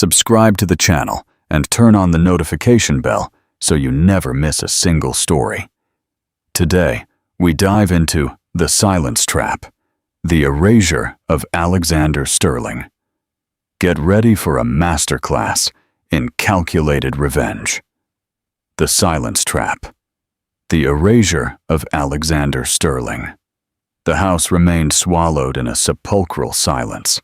subscribe to the channel, and turn on the notification bell so you never miss a single story. Today, we dive into The Silence Trap, the erasure of Alexander Sterling. Get ready for a masterclass in calculated revenge. The Silence Trap, the erasure of Alexander Sterling. The house remained swallowed in a sepulchral silence,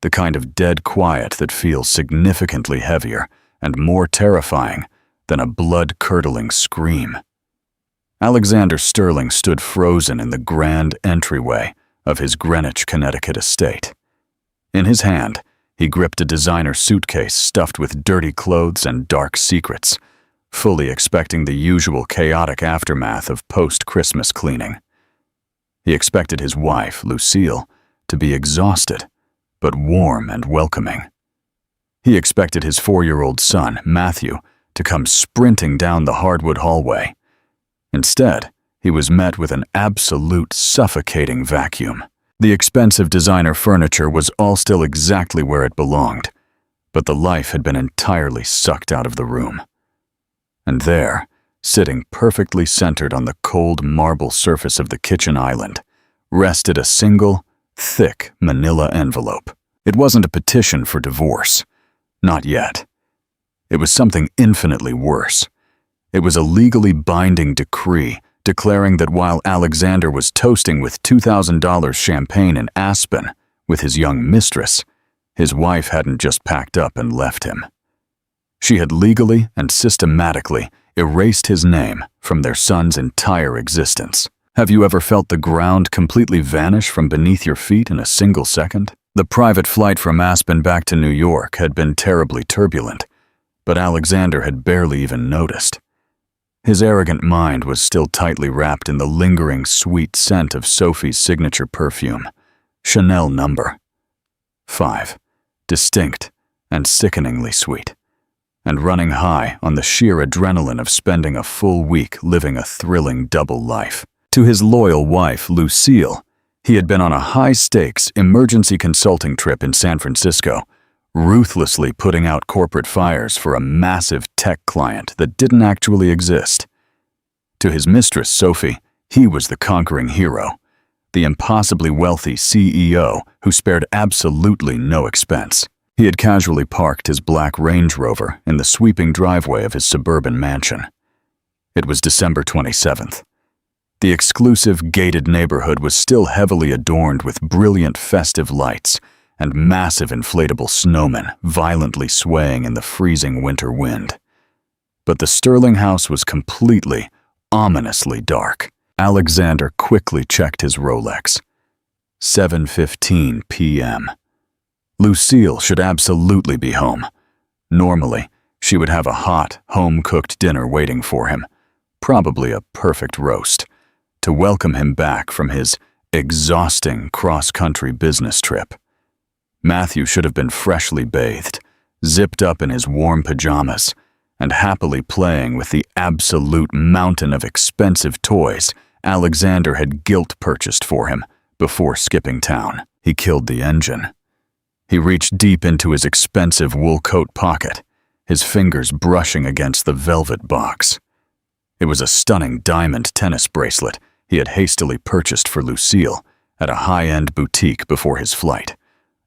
the kind of dead quiet that feels significantly heavier and more terrifying than a blood-curdling scream. Alexander Sterling stood frozen in the grand entryway of his Greenwich, Connecticut estate. In his hand, he gripped a designer suitcase stuffed with dirty clothes and dark secrets, fully expecting the usual chaotic aftermath of post-Christmas cleaning. He expected his wife, Lucille, to be exhausted, but warm and welcoming. He expected his 4-year-old son, Matthew, to come sprinting down the hardwood hallway. Instead, he was met with an absolute suffocating vacuum. The expensive designer furniture was all still exactly where it belonged, but the life had been entirely sucked out of the room. And there, sitting perfectly centered on the cold marble surface of the kitchen island, rested a single, thick manila envelope. It wasn't a petition for divorce. Not yet. It was something infinitely worse. It was a legally binding decree declaring that while Alexander was toasting with $2,000 champagne in Aspen with his young mistress, his wife hadn't just packed up and left him. She had legally and systematically erased his name from their son's entire existence. Have you ever felt the ground completely vanish from beneath your feet in a single second? The private flight from Aspen back to New York had been terribly turbulent, but Alexander had barely even noticed. His arrogant mind was still tightly wrapped in the lingering sweet scent of Sophie's signature perfume, Chanel No. 5, distinct and sickeningly sweet, and running high on the sheer adrenaline of spending a full week living a thrilling double life. To his loyal wife, Lucille, he had been on a high-stakes emergency consulting trip in San Francisco, ruthlessly putting out corporate fires for a massive tech client that didn't actually exist. To his mistress, Sophie, he was the conquering hero, the impossibly wealthy CEO who spared absolutely no expense. He had casually parked his black Range Rover in the sweeping driveway of his suburban mansion. It was December 27th. The exclusive gated neighborhood was still heavily adorned with brilliant festive lights and massive inflatable snowmen violently swaying in the freezing winter wind. But the Sterling house was completely, ominously dark. Alexander quickly checked his Rolex. 7:15 p.m. Lucille should absolutely be home. Normally, she would have a hot, home-cooked dinner waiting for him, probably a perfect roast, to welcome him back from his exhausting cross-country business trip. Matthew should have been freshly bathed, zipped up in his warm pajamas, and happily playing with the absolute mountain of expensive toys Alexander had guilt-purchased for him before skipping town. He killed the engine. He reached deep into his expensive wool coat pocket, his fingers brushing against the velvet box. It was a stunning diamond tennis bracelet he had hastily purchased for Lucille at a high-end boutique before his flight,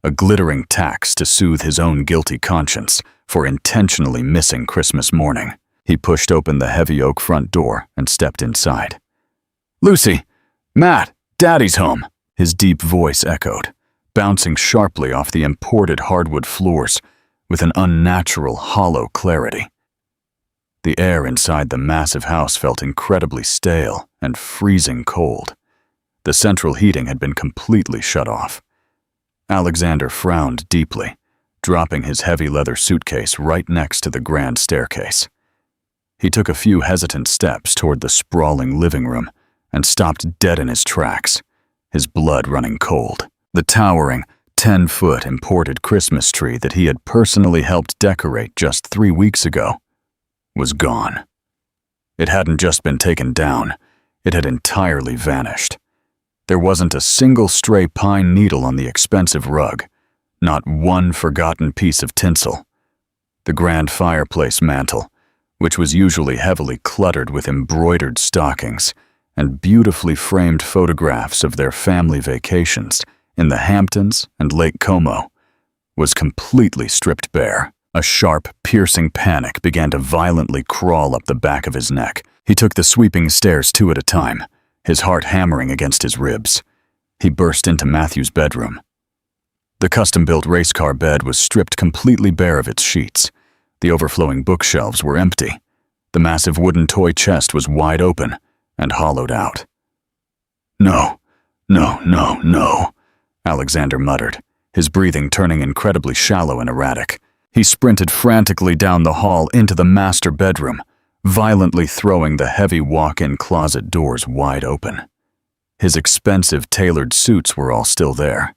a glittering tax to soothe his own guilty conscience for intentionally missing Christmas morning. He pushed open the heavy oak front door and stepped inside. "Lucy! Matt! Daddy's home!" his deep voice echoed, bouncing sharply off the imported hardwood floors with an unnatural, hollow clarity. The air inside the massive house felt incredibly stale and freezing cold. The central heating had been completely shut off. Alexander frowned deeply, dropping his heavy leather suitcase right next to the grand staircase. He took a few hesitant steps toward the sprawling living room and stopped dead in his tracks, his blood running cold. The towering, 10-foot imported Christmas tree that he had personally helped decorate just 3 weeks ago was gone. It hadn't just been taken down, it had entirely vanished. There wasn't a single stray pine needle on the expensive rug, not one forgotten piece of tinsel, the grand fireplace mantel, which was usually heavily cluttered with embroidered stockings and beautifully framed photographs of their family vacations in the Hamptons and Lake Como, was completely stripped bare. A sharp, piercing panic began to violently crawl up the back of his neck. He took the sweeping stairs 2 at a time, his heart hammering against his ribs. He burst into Matthew's bedroom. The custom-built race car bed was stripped completely bare of its sheets. The overflowing bookshelves were empty. The massive wooden toy chest was wide open and hollowed out. "No, no, no, no," Alexander muttered, his breathing turning incredibly shallow and erratic. He sprinted frantically down the hall into the master bedroom, violently throwing the heavy walk-in closet doors wide open. His expensive tailored suits were all still there.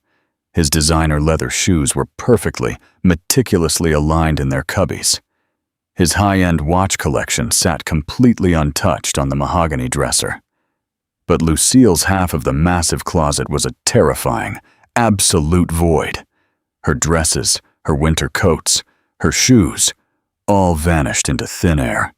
His designer leather shoes were perfectly, meticulously aligned in their cubbies. His high-end watch collection sat completely untouched on the mahogany dresser. But Lucille's half of the massive closet was a terrifying, absolute void. Her dresses, her winter coats, her shoes, all vanished into thin air.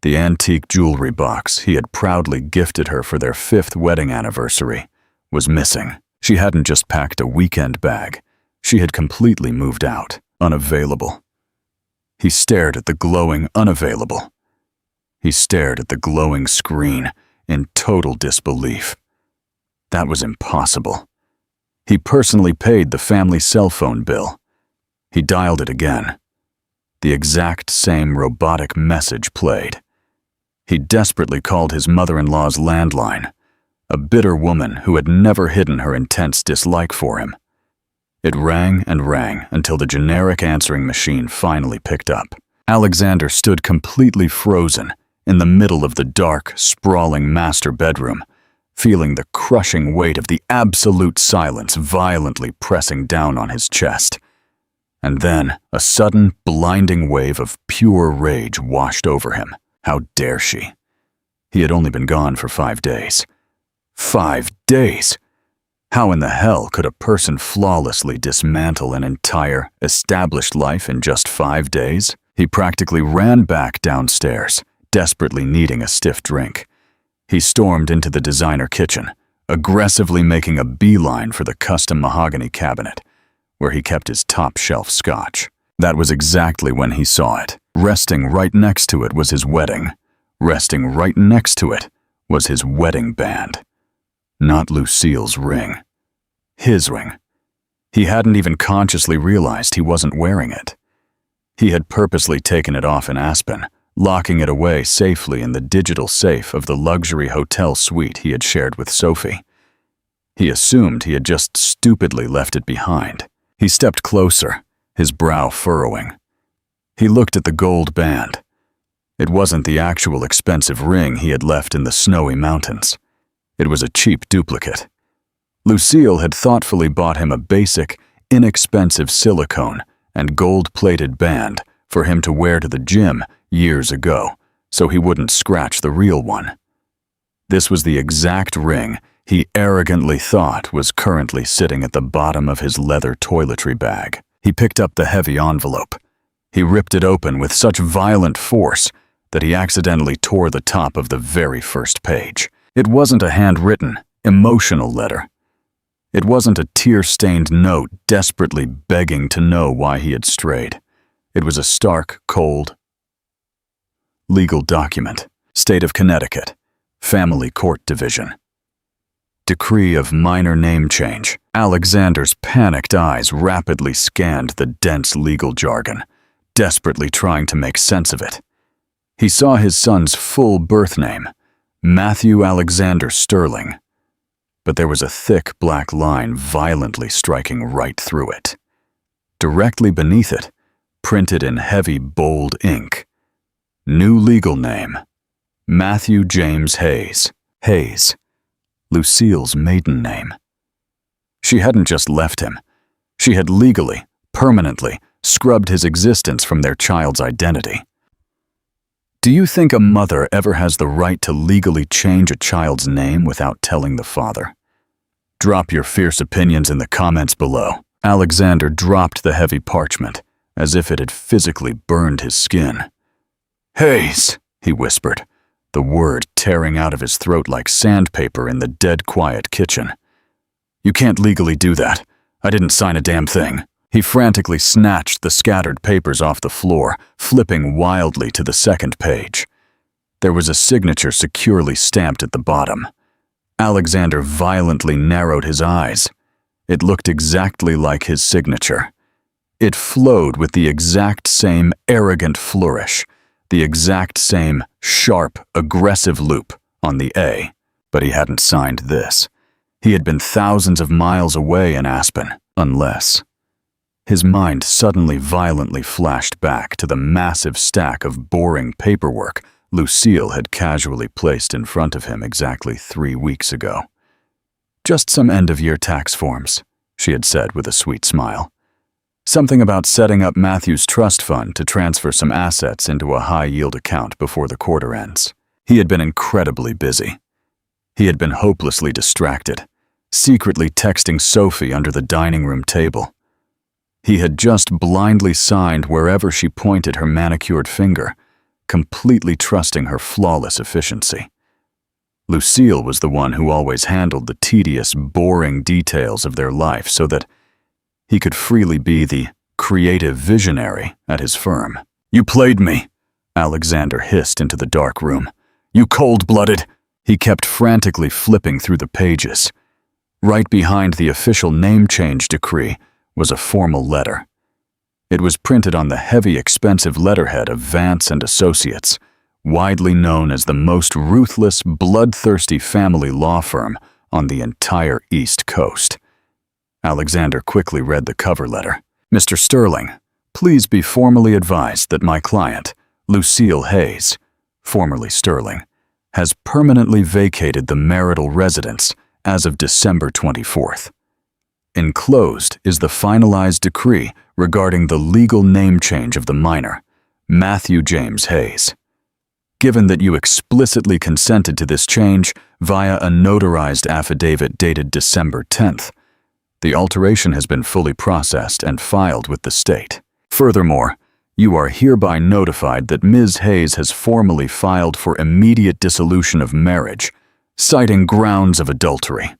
The antique jewelry box he had proudly gifted her for their 5th wedding anniversary was missing. She hadn't just packed a weekend bag. She had completely moved out, unavailable. He stared at the glowing unavailable. He stared at the glowing screen in total disbelief. That was impossible. He personally paid the family cell phone bill. He dialed it again. The exact same robotic message played. He desperately called his mother-in-law's landline, a bitter woman who had never hidden her intense dislike for him. It rang and rang until the generic answering machine finally picked up. Alexander stood completely frozen in the middle of the dark, sprawling master bedroom, feeling the crushing weight of the absolute silence violently pressing down on his chest. And then a sudden, blinding wave of pure rage washed over him. How dare she? He had only been gone for 5 days. 5 days! How in the hell could a person flawlessly dismantle an entire, established life in just 5 days? He practically ran back downstairs, desperately needing a stiff drink. He stormed into the designer kitchen, aggressively making a beeline for the custom mahogany cabinet, where he kept his top-shelf scotch. That was exactly when he saw it. Resting right next to it was his wedding. Resting right next to it was his wedding band. Not Lucille's ring. His ring. He hadn't even consciously realized he wasn't wearing it. He had purposely taken it off in Aspen, locking it away safely in the digital safe of the luxury hotel suite he had shared with Sophie. He assumed he had just stupidly left it behind. He stepped closer, his brow furrowing. He looked at the gold band. It wasn't the actual expensive ring he had left in the snowy mountains. It was a cheap duplicate. Lucille had thoughtfully bought him a basic, inexpensive silicone and gold-plated band for him to wear to the gym years ago, so he wouldn't scratch the real one. This was the exact ring he arrogantly thought was currently sitting at the bottom of his leather toiletry bag. He picked up the heavy envelope. He ripped it open with such violent force that he accidentally tore the top of the very first page. It wasn't a handwritten, emotional letter. It wasn't a tear-stained note desperately begging to know why he had strayed. It was a stark, cold, legal document. State of Connecticut, Family Court Division. Decree of minor name change. Alexander's panicked eyes rapidly scanned the dense legal jargon, desperately trying to make sense of it. He saw his son's full birth name, Matthew Alexander Sterling, but there was a thick black line violently striking right through it. Directly beneath it, printed in heavy, bold ink, new legal name, Matthew James Hayes. Hayes, Lucille's maiden name. She hadn't just left him. She had legally, permanently, scrubbed his existence from their child's identity. Do you think a mother ever has the right to legally change a child's name without telling the father? Drop your fierce opinions in the comments below. Alexander dropped the heavy parchment, as if it had physically burned his skin. "Hayes," he whispered, the word tearing out of his throat like sandpaper in the dead quiet kitchen. "You can't legally do that. I didn't sign a damn thing." He frantically snatched the scattered papers off the floor, flipping wildly to the second page. There was a signature securely stamped at the bottom. Alexander violently narrowed his eyes. It looked exactly like his signature. It flowed with the exact same arrogant flourish, the exact same sharp, aggressive loop on the A, but he hadn't signed this. He had been thousands of miles away in Aspen, unless... His mind suddenly violently flashed back to the massive stack of boring paperwork Lucille had casually placed in front of him exactly 3 weeks ago. "Just some end-of-year tax forms," she had said with a sweet smile. Something about setting up Matthew's trust fund to transfer some assets into a high-yield account before the quarter ends. He had been incredibly busy. He had been hopelessly distracted, secretly texting Sophie under the dining room table. He had just blindly signed wherever she pointed her manicured finger, completely trusting her flawless efficiency. Lucille was the one who always handled the tedious, boring details of their life so that he could freely be the creative visionary at his firm. "You played me," Alexander hissed into the dark room. "You cold-blooded." He kept frantically flipping through the pages. Right behind the official name change decree was a formal letter. It was printed on the heavy, expensive letterhead of Vance and Associates, widely known as the most ruthless, bloodthirsty family law firm on the entire East Coast. Alexander quickly read the cover letter. "Mr. Sterling, please be formally advised that my client, Lucille Hayes, formerly Sterling, has permanently vacated the marital residence as of December 24th. Enclosed is the finalized decree regarding the legal name change of the minor, Matthew James Hayes. Given that you explicitly consented to this change via a notarized affidavit dated December 10th, the alteration has been fully processed and filed with the state. Furthermore, you are hereby notified that Ms. Hayes has formally filed for immediate dissolution of marriage, citing grounds of adultery.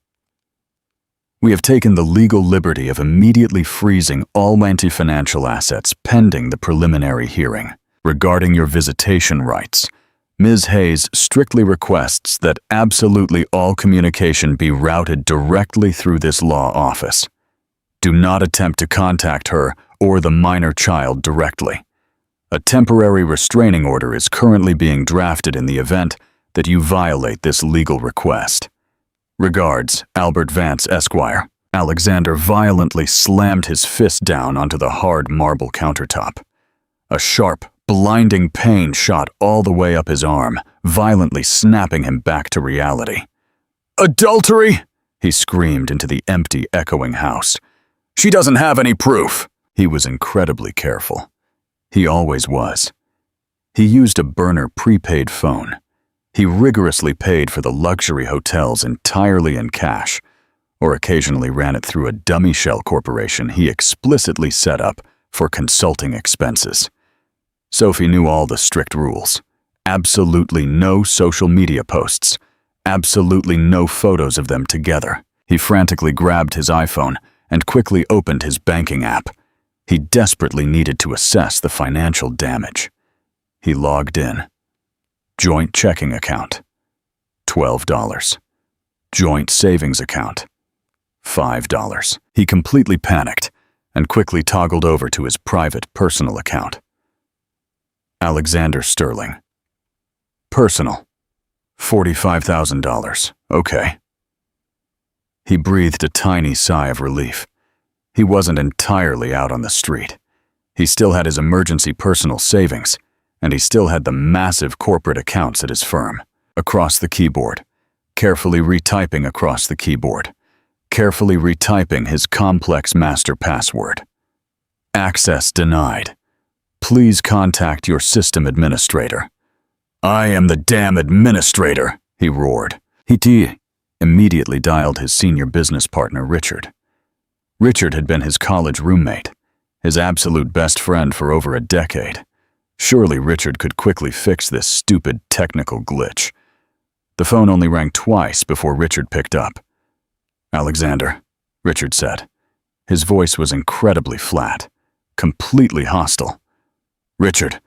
We have taken the legal liberty of immediately freezing all anti-financial assets pending the preliminary hearing. Regarding your visitation rights, Ms. Hayes strictly requests that absolutely all communication be routed directly through this law office. Do not attempt to contact her or the minor child directly. A temporary restraining order is currently being drafted in the event that you violate this legal request. Regards, Albert Vance, Esquire." Alexander violently slammed his fist down onto the hard marble countertop. A sharp, blinding pain shot all the way up his arm, violently snapping him back to reality. "Adultery!" he screamed into the empty, echoing house. "She doesn't have any proof." He was incredibly careful. He always was. He used a burner prepaid phone. He rigorously paid for the luxury hotels entirely in cash, or occasionally ran it through a dummy shell corporation he explicitly set up for consulting expenses. Sophie knew all the strict rules. Absolutely no social media posts. Absolutely no photos of them together. He frantically grabbed his iPhone and quickly opened his banking app. He desperately needed to assess the financial damage. He logged in. Joint checking account, $12. Joint savings account, $5. He completely panicked and quickly toggled over to his private personal account. Alexander Sterling. Personal, $45,000. Okay. He breathed a tiny sigh of relief. He wasn't entirely out on the street. He still had his emergency personal savings, and he still had the massive corporate accounts at his firm. Across the keyboard, carefully retyping across the keyboard, carefully retyping his complex master password. Access denied. Please contact your system administrator. "I am the damn administrator," he roared. He immediately dialed his senior business partner, Richard. Richard had been his college roommate, his absolute best friend for over a decade. Surely Richard could quickly fix this stupid technical glitch. The phone only rang twice before Richard picked up. "Alexander," Richard said. His voice was incredibly flat, completely hostile. "Richard,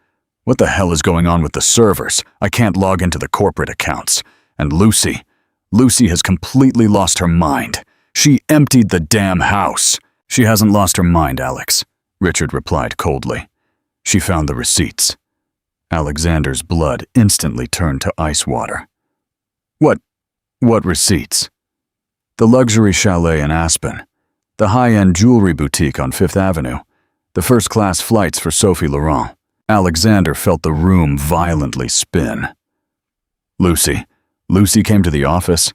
what the hell is going on with the servers? I can't log into the corporate accounts. And Lucy has completely lost her mind. She emptied the damn house." "She hasn't lost her mind, Alex," Richard replied coldly. "She found the receipts." Alexander's blood instantly turned to ice water. What receipts?" "The luxury chalet in Aspen, the high-end jewelry boutique on Fifth Avenue, the first-class flights for Sophie Laurent." Alexander felt the room violently spin. Lucy came to the office?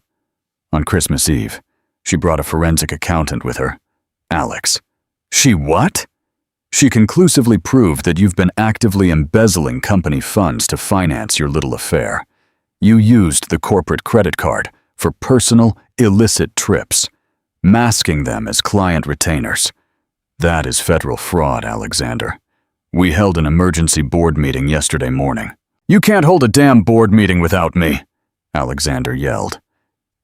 On Christmas Eve, she brought a forensic accountant with her. Alex. She what? She conclusively proved that you've been actively embezzling company funds to finance your little affair. You used the corporate credit card for personal, illicit trips, masking them as client retainers. That is federal fraud, Alexander. We held an emergency board meeting yesterday morning. "You can't hold a damn board meeting without me," Alexander yelled.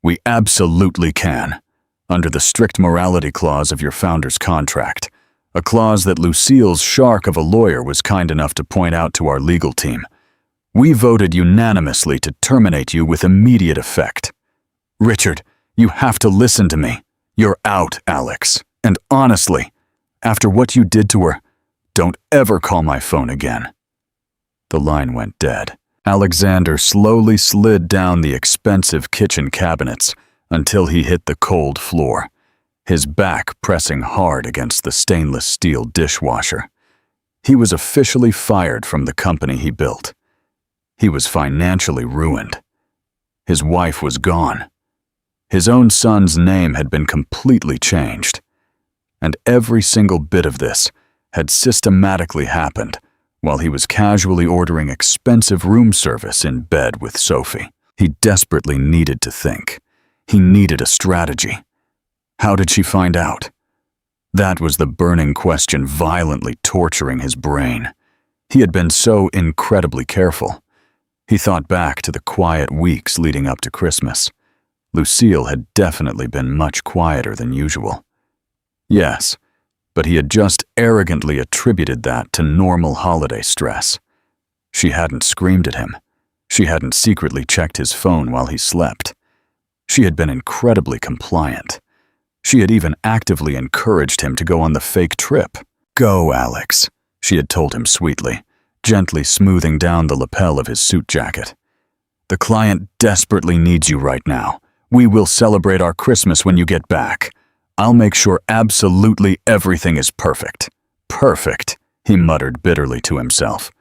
"We absolutely can, under the strict morality clause of your founder's contract, a clause that Lucille's shark of a lawyer was kind enough to point out to our legal team. We voted unanimously to terminate you with immediate effect. Richard, you have to listen to me. You're out, Alex. And honestly, after what you did to her, don't ever call my phone again." The line went dead. Alexander slowly slid down the expensive kitchen cabinets until he hit the cold floor, his back pressing hard against the stainless steel dishwasher. He was officially fired from the company he built. He was financially ruined. His wife was gone. His own son's name had been completely changed. And every single bit of this had systematically happened while he was casually ordering expensive room service in bed with Sophie. He desperately needed to think. He needed a strategy. How did she find out? That was the burning question violently torturing his brain. He had been so incredibly careful. He thought back to the quiet weeks leading up to Christmas. Lucille had definitely been much quieter than usual. Yes, but he had just arrogantly attributed that to normal holiday stress. She hadn't screamed at him. She hadn't secretly checked his phone while he slept. She had been incredibly compliant. She had even actively encouraged him to go on the fake trip. "Go, Alex," she had told him sweetly, gently smoothing down the lapel of his suit jacket. "The client desperately needs you right now. We will celebrate our Christmas when you get back. I'll make sure absolutely everything is perfect." "Perfect," he muttered bitterly to himself.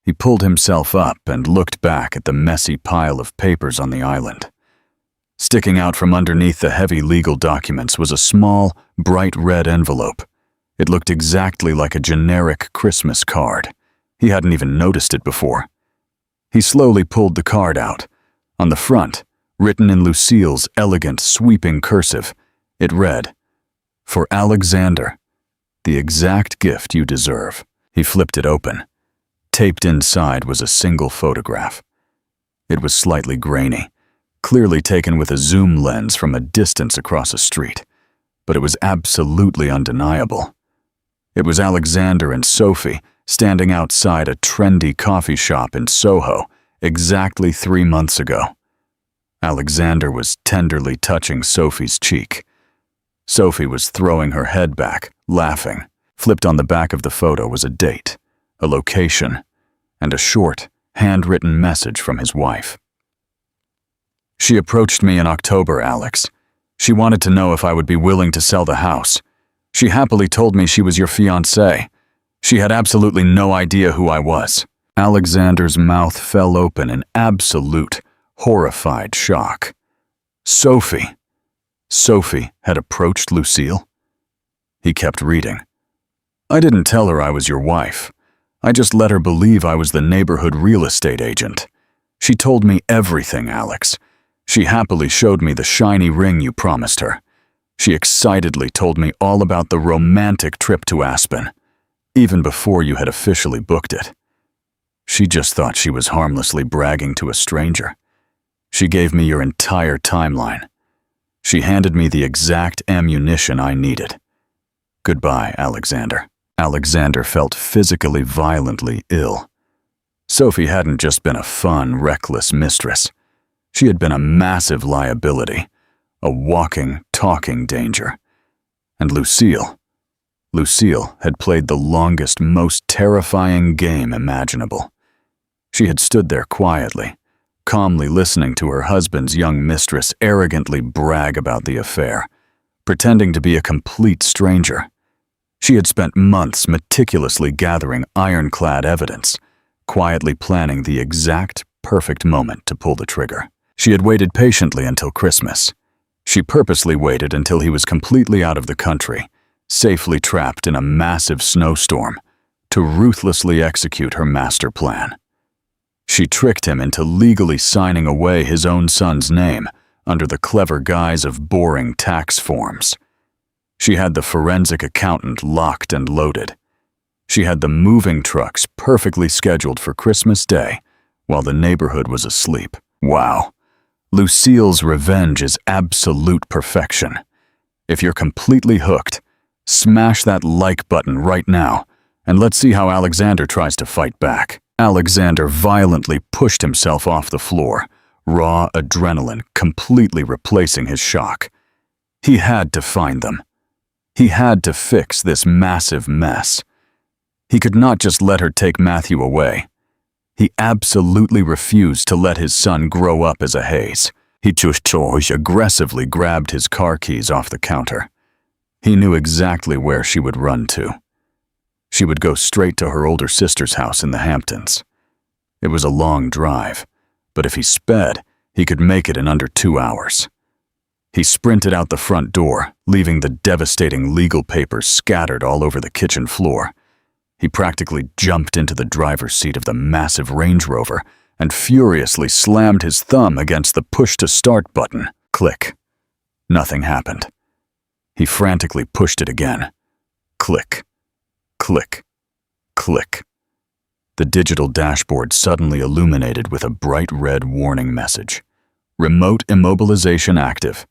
He pulled himself up and looked back at the messy pile of papers on the island. Sticking out from underneath the heavy legal documents was a small, bright red envelope. It looked exactly like a generic Christmas card. He hadn't even noticed it before. He slowly pulled the card out. On the front, written in Lucille's elegant, sweeping cursive, it read, "For Alexander, the exact gift you deserve." He flipped it open. Taped inside was a single photograph. It was slightly grainy, clearly taken with a zoom lens from a distance across a street, but it was absolutely undeniable. It was Alexander and Sophie standing outside a trendy coffee shop in Soho exactly 3 months ago. Alexander was tenderly touching Sophie's cheek. Sophie was throwing her head back, laughing. Flipped on the back of the photo was a date, a location, and a short, handwritten message from his wife. "She approached me in October, Alex. She wanted to know if I would be willing to sell the house. She happily told me she was your fiancé. She had absolutely no idea who I was." Alexander's mouth fell open in absolute, horrified shock. Sophie had approached Lucille? He kept reading. "I didn't tell her I was your wife. I just let her believe I was the neighborhood real estate agent. She told me everything, Alex. She happily showed me the shiny ring you promised her. She excitedly told me all about the romantic trip to Aspen, even before you had officially booked it. She just thought she was harmlessly bragging to a stranger. She gave me your entire timeline. She handed me the exact ammunition I needed. Goodbye, Alexander. Alexander felt physically violently ill. Sophie hadn't just been a fun, reckless mistress. She had been a massive liability, a walking, talking danger. And Lucille had played the longest, most terrifying game imaginable. She had stood there quietly, calmly listening to her husband's young mistress arrogantly brag about the affair, pretending to be a complete stranger. She had spent months meticulously gathering ironclad evidence, quietly planning the exact perfect moment to pull the trigger. She had waited patiently until Christmas. She purposely waited until he was completely out of the country, safely trapped in a massive snowstorm, to ruthlessly execute her master plan. She tricked him into legally signing away his own son's name under the clever guise of boring tax forms. She had the forensic accountant locked and loaded. She had the moving trucks perfectly scheduled for Christmas Day while the neighborhood was asleep. Wow. Lucille's revenge is absolute perfection. If you're completely hooked, smash that like button right now, and let's see how Alexander tries to fight back. Alexander violently pushed himself off the floor, raw adrenaline completely replacing his shock. He had to find them. He had to fix this massive mess. He could not just let her take Matthew away. He absolutely refused to let his son grow up as a Hayes. He just aggressively grabbed his car keys off the counter. He knew exactly where she would run to. She would go straight to her older sister's house in the Hamptons. It was a long drive, but if he sped, he could make it in under 2 hours. He sprinted out the front door, leaving the devastating legal papers scattered all over the kitchen floor. He practically jumped into the driver's seat of the massive Range Rover and furiously slammed his thumb against the push-to-start button. Click. Nothing happened. He frantically pushed it again. Click. Click. Click. The digital dashboard suddenly illuminated with a bright red warning message. Remote immobilization active.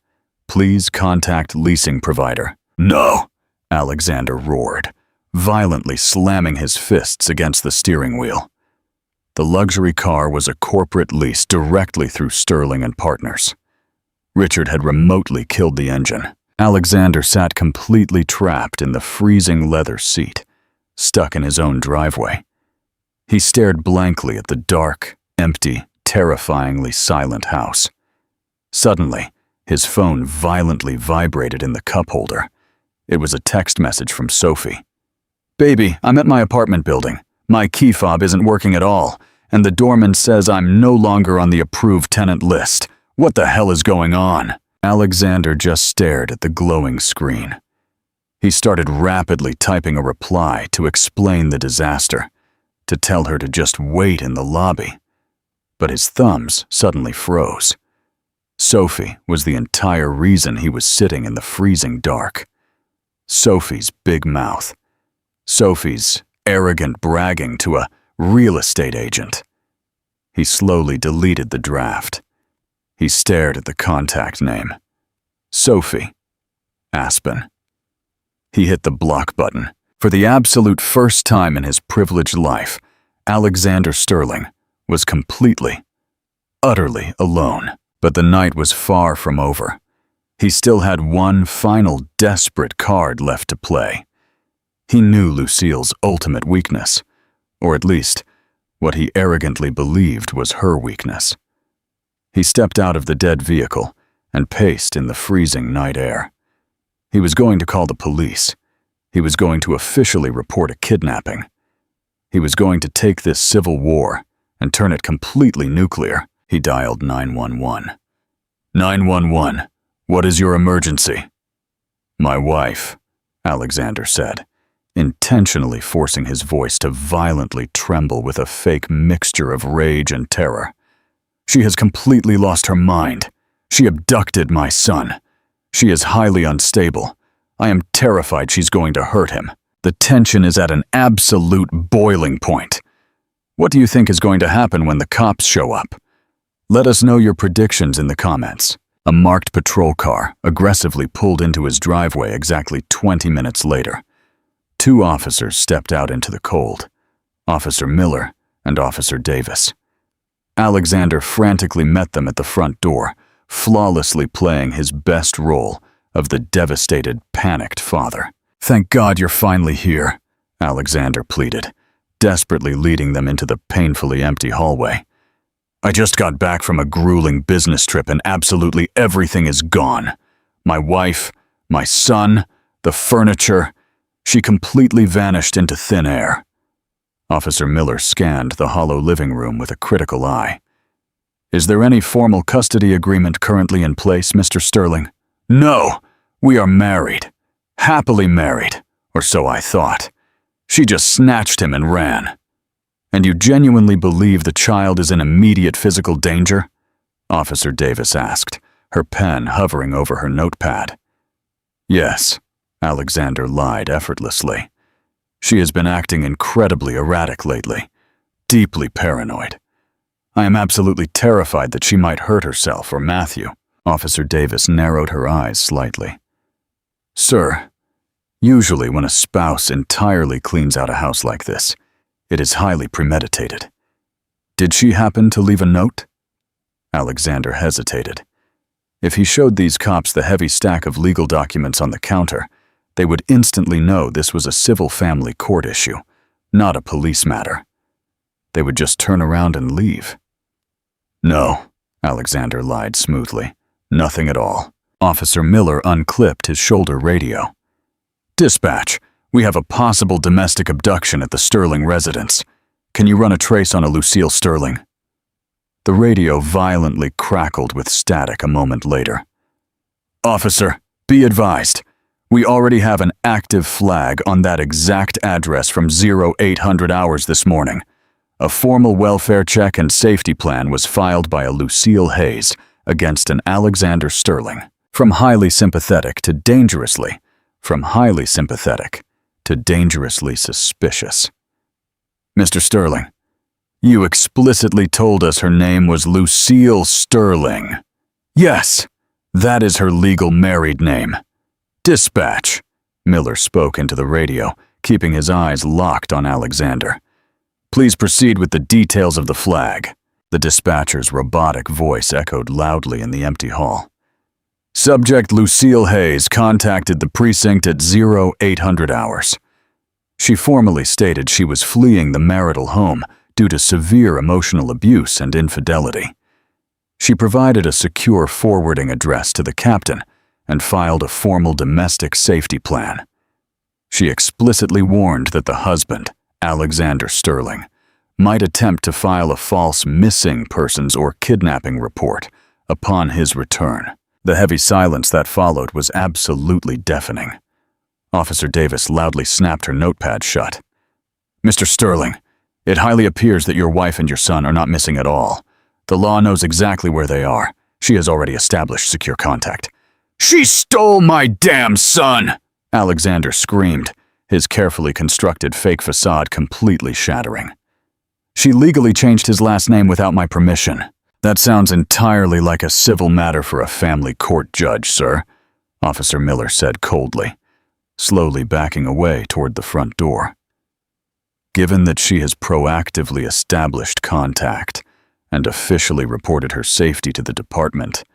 Please contact leasing provider. No! Alexander roared, violently slamming his fists against the steering wheel. The luxury car was a corporate lease directly through Sterling and Partners. Richard had remotely killed the engine. Alexander sat completely trapped in the freezing leather seat, stuck in his own driveway. He stared blankly at the dark, empty, terrifyingly silent house. Suddenly, his phone violently vibrated in the cup holder. It was a text message from Sophie. "Baby, I'm at my apartment building. My key fob isn't working at all, and the doorman says I'm no longer on the approved tenant list. What the hell is going on?" Alexander just stared at the glowing screen. He started rapidly typing a reply to explain the disaster, to tell her to just wait in the lobby. But his thumbs suddenly froze. Sophie was the entire reason he was sitting in the freezing dark. Sophie's big mouth. Sophie's arrogant bragging to a real estate agent. He slowly deleted the draft. He stared at the contact name. Sophie. Aspen. He hit the block button. For the absolute first time in his privileged life, Alexander Sterling was completely, utterly alone. But the night was far from over. He still had one final desperate card left to play. He knew Lucille's ultimate weakness, or at least what he arrogantly believed was her weakness. He stepped out of the dead vehicle and paced in the freezing night air. He was going to call the police. He was going to officially report a kidnapping. He was going to take this civil war and turn it completely nuclear. He dialed 911. 911, what is your emergency? My wife, Alexander said, intentionally forcing his voice to violently tremble with a fake mixture of rage and terror. She has completely lost her mind. She abducted my son. She is highly unstable. I am terrified she's going to hurt him. The tension is at an absolute boiling point. What do you think is going to happen when the cops show up? Let us know your predictions in the comments. A marked patrol car aggressively pulled into his driveway exactly 20 minutes later. 2 officers stepped out into the cold, Officer Miller and Officer Davis. Alexander frantically met them at the front door, flawlessly playing his best role of the devastated, panicked father. "Thank God you're finally here," Alexander pleaded, desperately leading them into the painfully empty hallway. "I just got back from a grueling business trip and absolutely everything is gone. My wife, my son, the furniture. She completely vanished into thin air." Officer Miller scanned the hollow living room with a critical eye. "Is there any formal custody agreement currently in place, Mr. Sterling?" "No, we are married. Happily married, or so I thought. She just snatched him and ran." "And you genuinely believe the child is in immediate physical danger?" Officer Davis asked, her pen hovering over her notepad. "Yes," Alexander lied effortlessly. "She has been acting incredibly erratic lately, deeply paranoid. I am absolutely terrified that she might hurt herself or Matthew." Officer Davis narrowed her eyes slightly. "Sir, usually when a spouse entirely cleans out a house like this, it is highly premeditated. Did she happen to leave a note?" Alexander hesitated. If he showed these cops the heavy stack of legal documents on the counter, they would instantly know this was a civil family court issue, not a police matter. They would just turn around and leave. "No," Alexander lied smoothly. "Nothing at all." Officer Miller unclipped his shoulder radio. "Dispatch, we have a possible domestic abduction at the Sterling residence. Can you run a trace on a Lucille Sterling?" The radio violently crackled with static a moment later. "Officer, be advised. We already have an active flag on that exact address from 0800 hours this morning. A formal welfare check and safety plan was filed by a Lucille Hayes against an Alexander Sterling. From highly sympathetic to dangerously, from highly sympathetic to dangerously suspicious." "Mr. Sterling, you explicitly told us her name was Lucille Sterling." "Yes, that is her legal married name." "Dispatch," Miller spoke into the radio, keeping his eyes locked on Alexander. "Please proceed with the details of the flag." The dispatcher's robotic voice echoed loudly in the empty hall. "Subject Lucille Hayes contacted the precinct at 0800 hours. She formally stated she was fleeing the marital home due to severe emotional abuse and infidelity. She provided a secure forwarding address to the captain and filed a formal domestic safety plan. She explicitly warned that the husband, Alexander Sterling, might attempt to file a false missing persons or kidnapping report upon his return. The heavy silence that followed was absolutely deafening. Officer Davis loudly snapped her notepad shut. "Mr. Sterling, it highly appears that your wife and your son are not missing at all. The law knows exactly where they are. She has already established secure contact." "She stole my damn son!" Alexander screamed, his carefully constructed fake facade completely shattering. "She legally changed his last name without my permission." "That sounds entirely like a civil matter for a family court judge, sir," Officer Miller said coldly, slowly backing away toward the front door. "Given that she has proactively established contact and officially reported her safety to the department,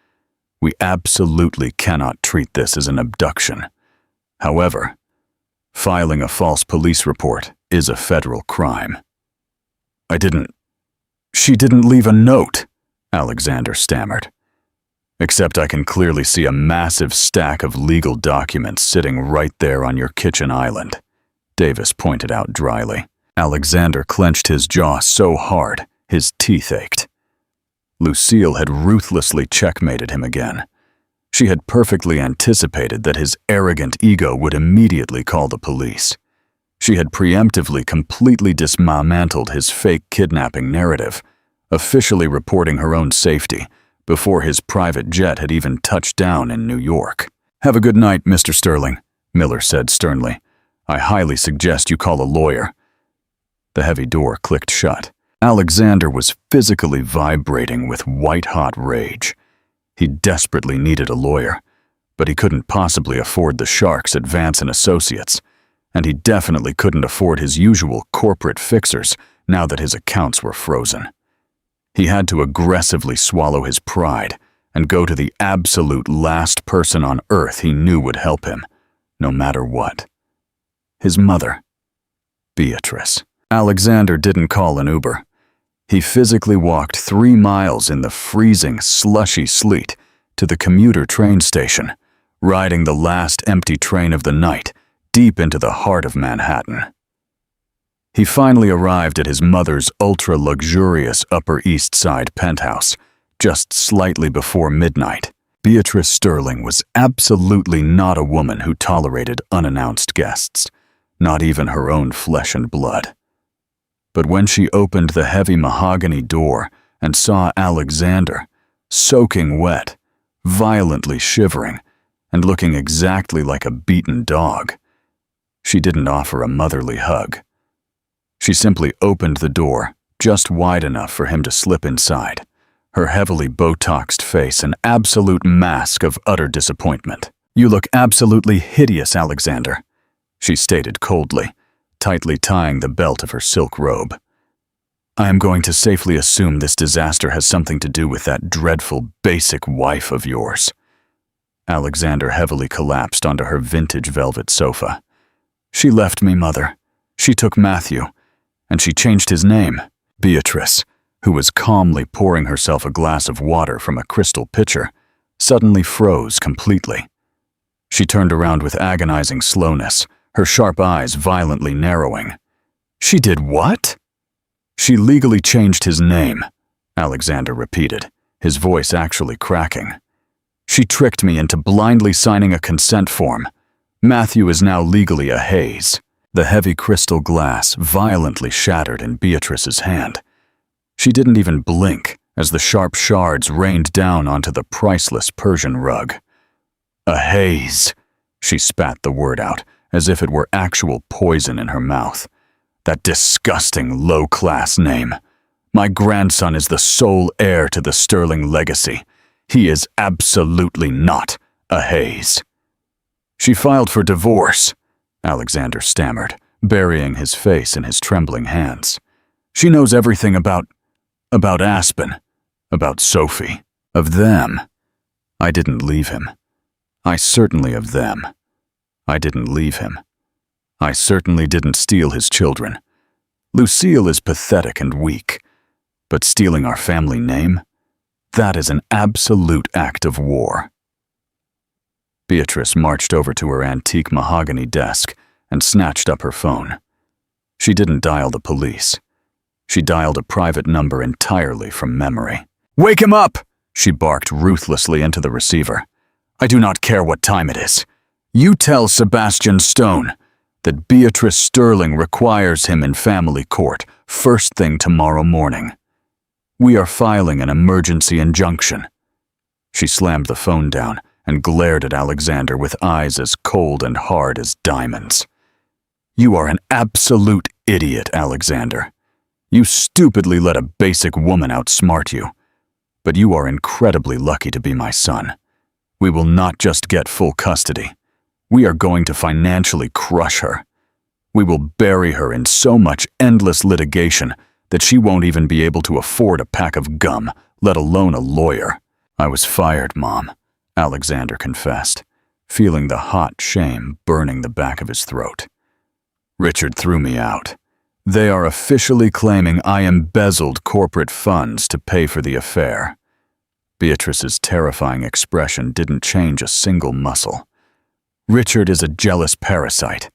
we absolutely cannot treat this as an abduction. However, filing a false police report is a federal crime." She didn't leave a note," Alexander stammered. "Except I can clearly see a massive stack of legal documents sitting right there on your kitchen island," Davis pointed out dryly. Alexander clenched his jaw so hard, his teeth ached. Lucille had ruthlessly checkmated him again. She had perfectly anticipated that his arrogant ego would immediately call the police. She had preemptively completely dismantled his fake kidnapping narrative, officially reporting her own safety before his private jet had even touched down in New York. "Have a good night, Mr. Sterling," Miller said sternly. "I highly suggest you call a lawyer." The heavy door clicked shut. Alexander was physically vibrating with white-hot rage. He desperately needed a lawyer, but he couldn't possibly afford the sharks at Vance & Associates, and he definitely couldn't afford his usual corporate fixers now that his accounts were frozen. He had to aggressively swallow his pride and go to the absolute last person on earth he knew would help him, no matter what. His mother, Beatrice. Alexander didn't call an Uber. He physically walked 3 miles in the freezing, slushy sleet to the commuter train station, riding the last empty train of the night deep into the heart of Manhattan. He finally arrived at his mother's ultra-luxurious Upper East Side penthouse, just slightly before midnight. Beatrice Sterling was absolutely not a woman who tolerated unannounced guests, not even her own flesh and blood. But when she opened the heavy mahogany door and saw Alexander, soaking wet, violently shivering, and looking exactly like a beaten dog, she didn't offer a motherly hug. She simply opened the door just wide enough for him to slip inside, her heavily Botoxed face an absolute mask of utter disappointment. "You look absolutely hideous, Alexander," she stated coldly, tightly tying the belt of her silk robe. "I am going to safely assume this disaster has something to do with that dreadful, basic wife of yours." Alexander heavily collapsed onto her vintage velvet sofa. "She left me, Mother. She took Matthew, and she changed his name." Beatrice, who was calmly pouring herself a glass of water from a crystal pitcher, suddenly froze completely. She turned around with agonizing slowness, her sharp eyes violently narrowing. "She did what?" "She legally changed his name," Alexander repeated, his voice actually cracking. "She tricked me into blindly signing a consent form. Matthew is now legally a Hayes." The heavy crystal glass violently shattered in Beatrice's hand. She didn't even blink as the sharp shards rained down onto the priceless Persian rug. "A Hayes," she spat the word out, as if it were actual poison in her mouth. "That disgusting, low-class name. My grandson is the sole heir to the Sterling legacy. He is absolutely not a Hayes." "She filed for divorce," Alexander stammered, burying his face in his trembling hands. "She knows everything about Aspen, about Sophie, of them. I didn't leave him. I certainly of them. I didn't leave him. I certainly didn't steal his children. Lucille is pathetic and weak, but stealing our family name? That is an absolute act of war." Beatrice marched over to her antique mahogany desk and snatched up her phone. She didn't dial the police. She dialed a private number entirely from memory. "Wake him up!" she barked ruthlessly into the receiver. "I do not care what time it is. You tell Sebastian Stone that Beatrice Sterling requires him in family court first thing tomorrow morning. We are filing an emergency injunction." She slammed the phone down and glared at Alexander with eyes as cold and hard as diamonds. "You are an absolute idiot, Alexander. You stupidly let a basic woman outsmart you. But you are incredibly lucky to be my son. We will not just get full custody. We are going to financially crush her. We will bury her in so much endless litigation that she won't even be able to afford a pack of gum, let alone a lawyer." "I was fired, Mom," Alexander confessed, feeling the hot shame burning the back of his throat. "Richard threw me out. They are officially claiming I embezzled corporate funds to pay for the affair." Beatrice's terrifying expression didn't change a single muscle. "Richard is a jealous parasite.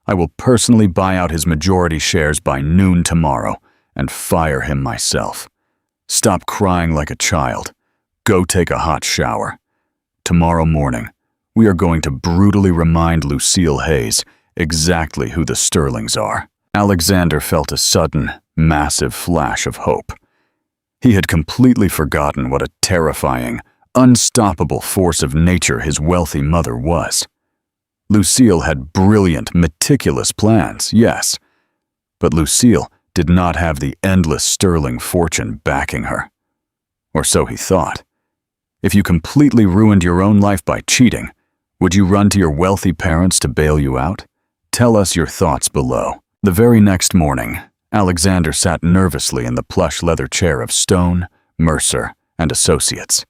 I will personally buy out his majority shares by noon tomorrow and fire him myself. Stop crying like a child. Go take a hot shower. Tomorrow morning, we are going to brutally remind Lucille Hayes exactly who the Sterlings are." Alexander felt a sudden, massive flash of hope. He had completely forgotten what a terrifying, unstoppable force of nature his wealthy mother was. Lucille had brilliant, meticulous plans, yes, but Lucille did not have the endless sterling fortune backing her. Or so he thought. If you completely ruined your own life by cheating, would you run to your wealthy parents to bail you out? Tell us your thoughts below. The very next morning, Alexander sat nervously in the plush leather chair of Stone, Mercer, and Associates.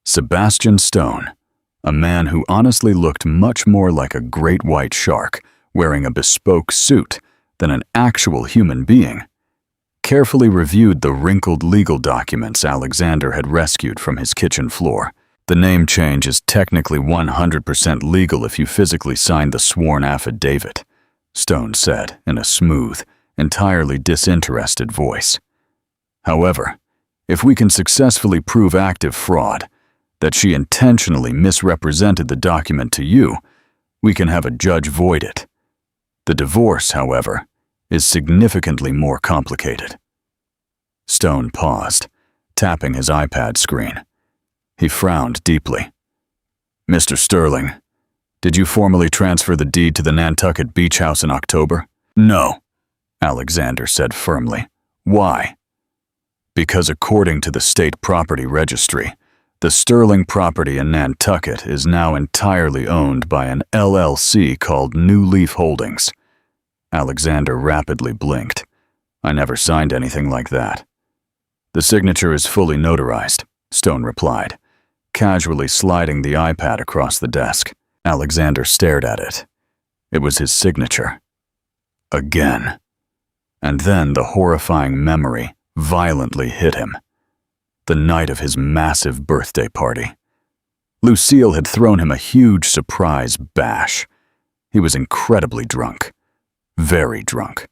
Sebastian Stone, a man who honestly looked much more like a great white shark wearing a bespoke suit than an actual human being, carefully reviewed the wrinkled legal documents Alexander had rescued from his kitchen floor. The name change is technically 100% legal if you physically sign the sworn affidavit, Stone said in a smooth, entirely disinterested voice. However, if we can successfully prove active fraud, that she intentionally misrepresented the document to you, we can have a judge void it. The divorce, however, is significantly more complicated. Stone paused, tapping his iPad screen. He frowned deeply. Mr. Sterling, did you formally transfer the deed to the Nantucket Beach House in October? No, Alexander said firmly. Why? Because according to the state property registry, the Sterling property in Nantucket is now entirely owned by an LLC called New Leaf Holdings. Alexander rapidly blinked. I never signed anything like that. The signature is fully notarized, Stone replied, casually sliding the iPad across the desk. Alexander stared at it. It was his signature. Again. And then the horrifying memory violently hit him. The night of his massive birthday party. Lucille had thrown him a huge surprise bash. He was incredibly drunk. Very drunk.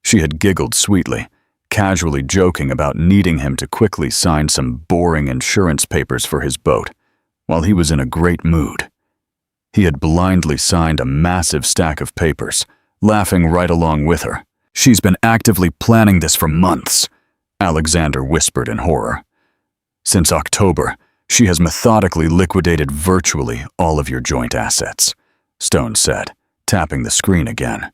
She had giggled sweetly, casually joking about needing him to quickly sign some boring insurance papers for his boat, while he was in a great mood. He had blindly signed a massive stack of papers, laughing right along with her. She's been actively planning this for months, Alexander whispered in horror. Since October, she has methodically liquidated virtually all of your joint assets, Stone said, tapping the screen again.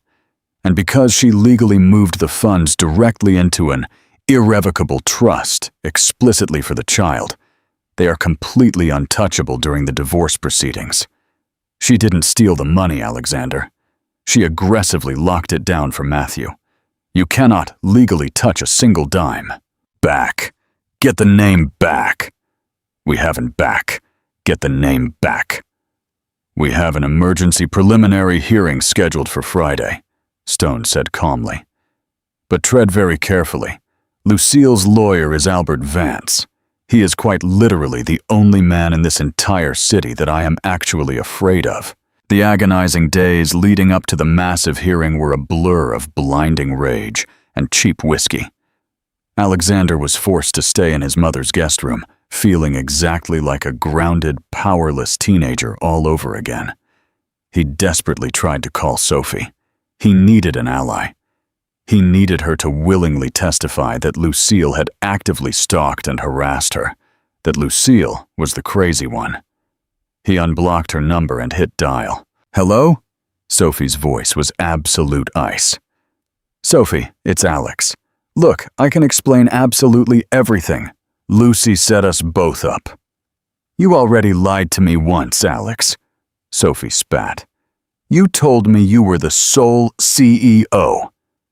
And because she legally moved the funds directly into an irrevocable trust explicitly for the child, they are completely untouchable during the divorce proceedings. She didn't steal the money, Alexander. She aggressively locked it down for Matthew. You cannot legally touch a single dime. Back. Get the name back. We haven't back. Get the name back. We have an emergency preliminary hearing scheduled for Friday, Stone said calmly. But tread very carefully. Lucille's lawyer is Albert Vance. He is quite literally the only man in this entire city that I am actually afraid of. The agonizing days leading up to the massive hearing were a blur of blinding rage and cheap whiskey. Alexander was forced to stay in his mother's guest room, feeling exactly like a grounded, powerless teenager all over again. He desperately tried to call Sophie. He needed an ally. He needed her to willingly testify that Lucille had actively stalked and harassed her, that Lucille was the crazy one. He unblocked her number and hit dial. Hello? Sophie's voice was absolute ice. Sophie, it's Alex. Look, I can explain absolutely everything. Lucy set us both up. You already lied to me once, Alex. Sophie spat. You told me you were the sole CEO.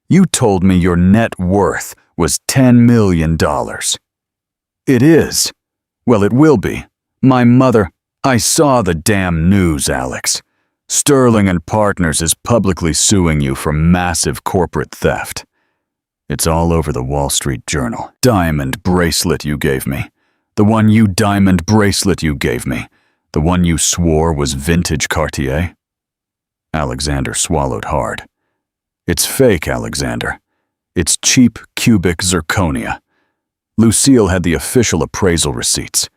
You told me your net worth was $10 million. It is. Well, it will be. My mother... I saw the damn news, Alex. Sterling and Partners is publicly suing you for massive corporate theft. It's all over the Wall Street Journal. Diamond bracelet you gave me. The one you diamond bracelet you gave me. The one you swore was vintage Cartier. Alexander swallowed hard. It's fake, Alexander. It's cheap cubic zirconia. Lucille had the official appraisal receipts.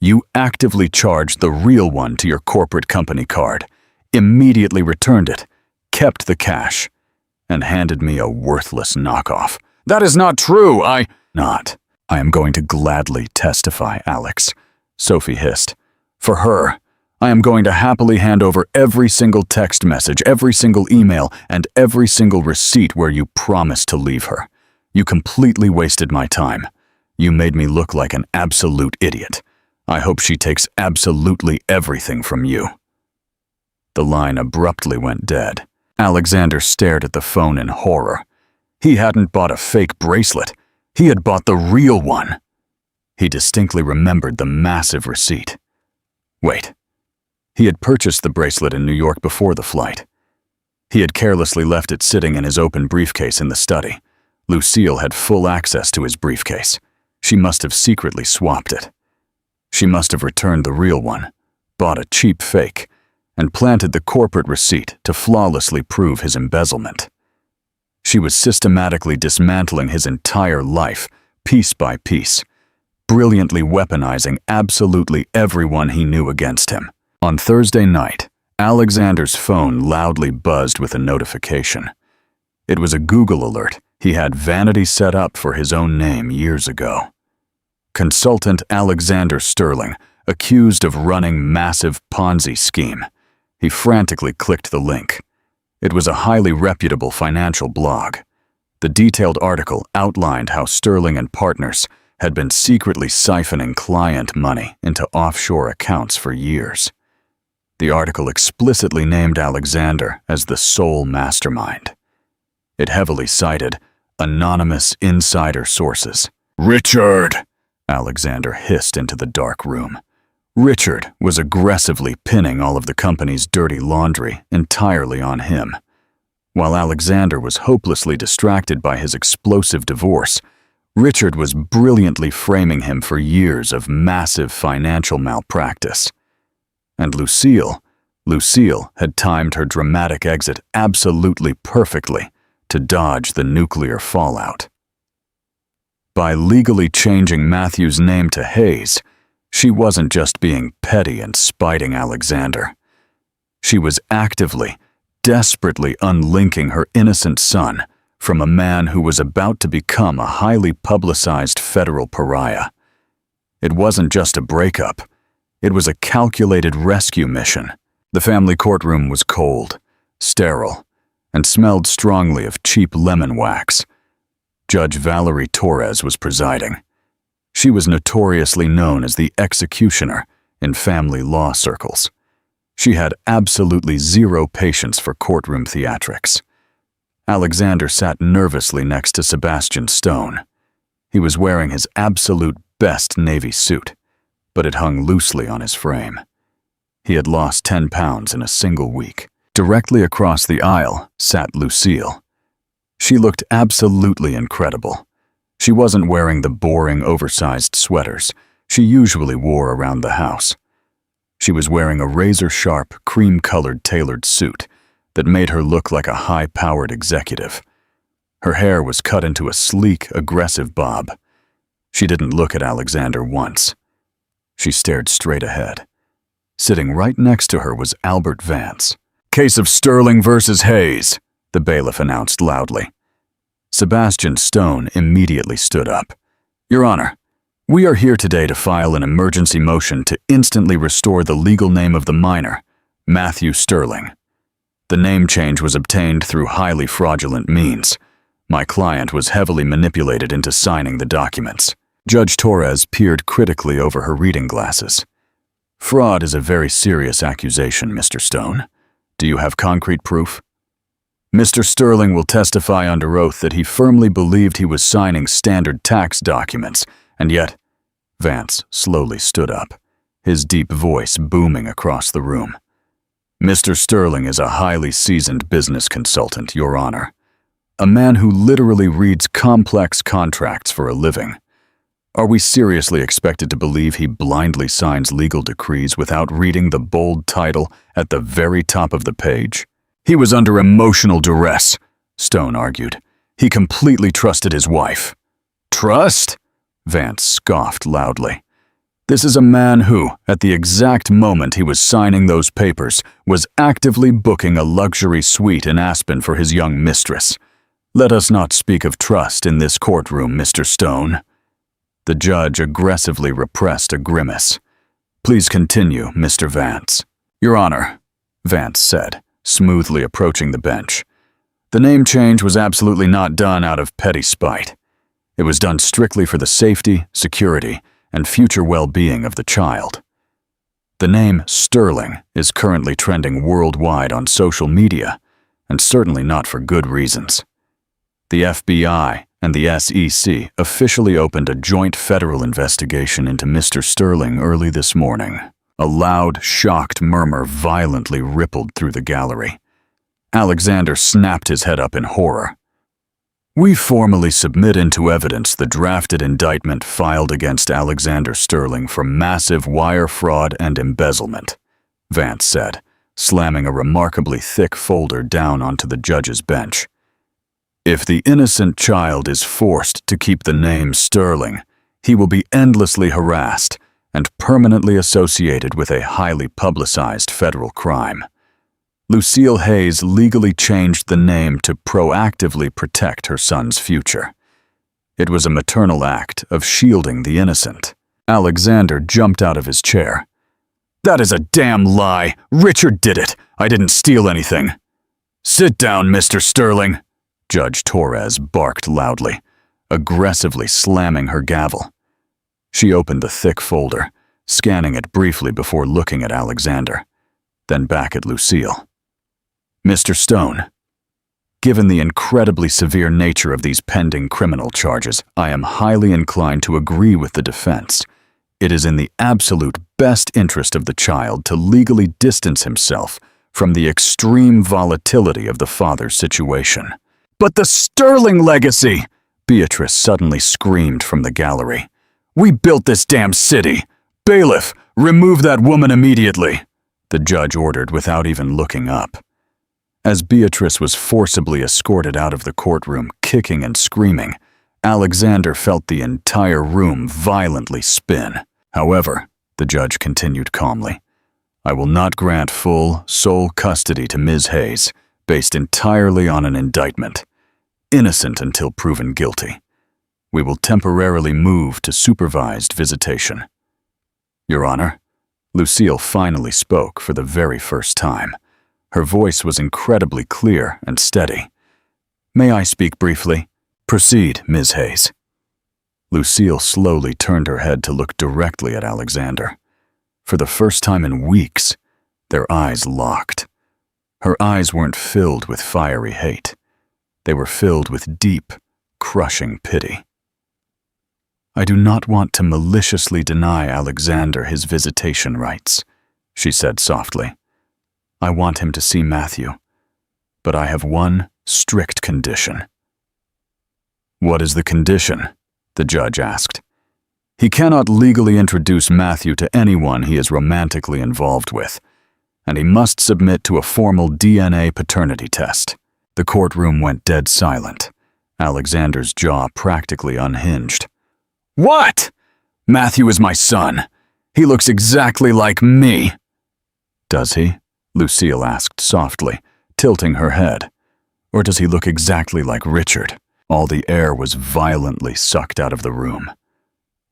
You actively charged the real one to your corporate company card, immediately returned it, kept the cash, and handed me a worthless knockoff. That is not true, Not. I am going to gladly testify, Alex. Sophie hissed. "For her, I am going to happily hand over every single text message, every single email, and every single receipt where you promised to leave her. You completely wasted my time. You made me look like an absolute idiot. I hope she takes absolutely everything from you." The line abruptly went dead. Alexander stared at the phone in horror. He hadn't bought a fake bracelet. He had bought the real one. He distinctly remembered the massive receipt. Wait. He had purchased the bracelet in New York before the flight. He had carelessly left it sitting in his open briefcase in the study. Lucille had full access to his briefcase. She must have secretly swapped it. She must have returned the real one, bought a cheap fake, and planted the corporate receipt to flawlessly prove his embezzlement. She was systematically dismantling his entire life, piece by piece, brilliantly weaponizing absolutely everyone he knew against him. On Thursday night, Alexander's phone loudly buzzed with a notification. It was a Google alert he had vanity set up for his own name years ago. Consultant Alexander Sterling, accused of running massive Ponzi scheme. He frantically clicked the link. It was a highly reputable financial blog. The detailed article outlined how Sterling and partners had been secretly siphoning client money into offshore accounts for years. The article explicitly named Alexander as the sole mastermind. It heavily cited anonymous insider sources. "Richard!" Alexander hissed into the dark room. Richard was aggressively pinning all of the company's dirty laundry entirely on him. While Alexander was hopelessly distracted by his explosive divorce, Richard was brilliantly framing him for years of massive financial malpractice. And Lucille had timed her dramatic exit absolutely perfectly to dodge the nuclear fallout. By legally changing Matthew's name to Hayes, she wasn't just being petty and spiting Alexander. She was actively, desperately unlinking her innocent son from a man who was about to become a highly publicized federal pariah. It wasn't just a breakup. It was a calculated rescue mission. The family courtroom was cold, sterile, and smelled strongly of cheap lemon wax. Judge Valerie Torres was presiding. She was notoriously known as the executioner in family law circles. She had absolutely zero patience for courtroom theatrics. Alexander sat nervously next to Sebastian Stone. He was wearing his absolute best navy suit, but it hung loosely on his frame. He had lost 10 pounds in a single week. Directly across the aisle sat Lucille. She looked absolutely incredible. She wasn't wearing the boring, oversized sweaters she usually wore around the house. She was wearing a razor-sharp, cream-colored tailored suit that made her look like a high-powered executive. Her hair was cut into a sleek, aggressive bob. She didn't look at Alexander once. She stared straight ahead. Sitting right next to her was Albert Vance. "Case of Sterling versus Hayes," the bailiff announced loudly. Sebastian Stone immediately stood up. "Your Honor, we are here today to file an emergency motion to instantly restore the legal name of the minor, Matthew Sterling. The name change was obtained through highly fraudulent means. My client was heavily manipulated into signing the documents." Judge Torres peered critically over her reading glasses. "Fraud is a very serious accusation, Mr. Stone. Do you have concrete proof?" "Mr. Sterling will testify under oath that he firmly believed he was signing standard tax documents, and yet—" Vance slowly stood up, his deep voice booming across the room. "Mr. Sterling is a highly seasoned business consultant, Your Honor. A man who literally reads complex contracts for a living. Are we seriously expected to believe he blindly signs legal decrees without reading the bold title at the very top of the page?" "He was under emotional duress," Stone argued. "He completely trusted his wife." "Trust?" Vance scoffed loudly. "This is a man who, at the exact moment he was signing those papers, was actively booking a luxury suite in Aspen for his young mistress. Let us not speak of trust in this courtroom, Mr. Stone." The judge aggressively repressed a grimace. Please continue, Mr. Vance. Your Honor, Vance said, smoothly approaching the bench. The name change was absolutely not done out of petty spite. It was done strictly for the safety, security, and future well-being of the child. The name Sterling is currently trending worldwide on social media, and certainly not for good reasons. The FBI and the SEC officially opened a joint federal investigation into Mr. Sterling early this morning. A loud, shocked murmur violently rippled through the gallery. Alexander snapped his head up in horror. We formally submit into evidence the drafted indictment filed against Alexander Sterling for massive wire fraud and embezzlement, Vance said, slamming a remarkably thick folder down onto the judge's bench. If the innocent child is forced to keep the name Sterling, he will be endlessly harassed and permanently associated with a highly publicized federal crime. Lucille Hayes legally changed the name to proactively protect her son's future. It was a maternal act of shielding the innocent. Alexander jumped out of his chair. That is a damn lie. Richard did it. I didn't steal anything. Sit down, Mr. Sterling, Judge Torres barked loudly, aggressively slamming her gavel. She opened the thick folder, scanning it briefly before looking at Alexander, then back at Lucille. Mr. Stone, given the incredibly severe nature of these pending criminal charges, I am highly inclined to agree with the defense. It is in the absolute best interest of the child to legally distance himself from the extreme volatility of the father's situation. But the Sterling legacy! Beatrice suddenly screamed from the gallery. We built this damn city! Bailiff, remove that woman immediately! The judge ordered without even looking up. As Beatrice was forcibly escorted out of the courtroom, kicking and screaming, Alexander felt the entire room violently spin. However, the judge continued calmly, I will not grant full, sole custody to Ms. Hayes, based entirely on an indictment. Innocent until proven guilty. We will temporarily move to supervised visitation. Your Honor, Lucille finally spoke for the very first time. Her voice was incredibly clear and steady. May I speak briefly? Proceed, Ms. Hayes. Lucille slowly turned her head to look directly at Alexander. For the first time in weeks, their eyes locked. Her eyes weren't filled with fiery hate. They were filled with deep, crushing pity. I do not want to maliciously deny Alexander his visitation rights, she said softly. I want him to see Matthew, but I have one strict condition. What is the condition? The judge asked. He cannot legally introduce Matthew to anyone he is romantically involved with, and he must submit to a formal DNA paternity test. The courtroom went dead silent. Alexander's jaw practically unhinged. What? Matthew is my son. He looks exactly like me. Does he? Lucille asked softly, tilting her head. Or does he look exactly like Richard? All the air was violently sucked out of the room.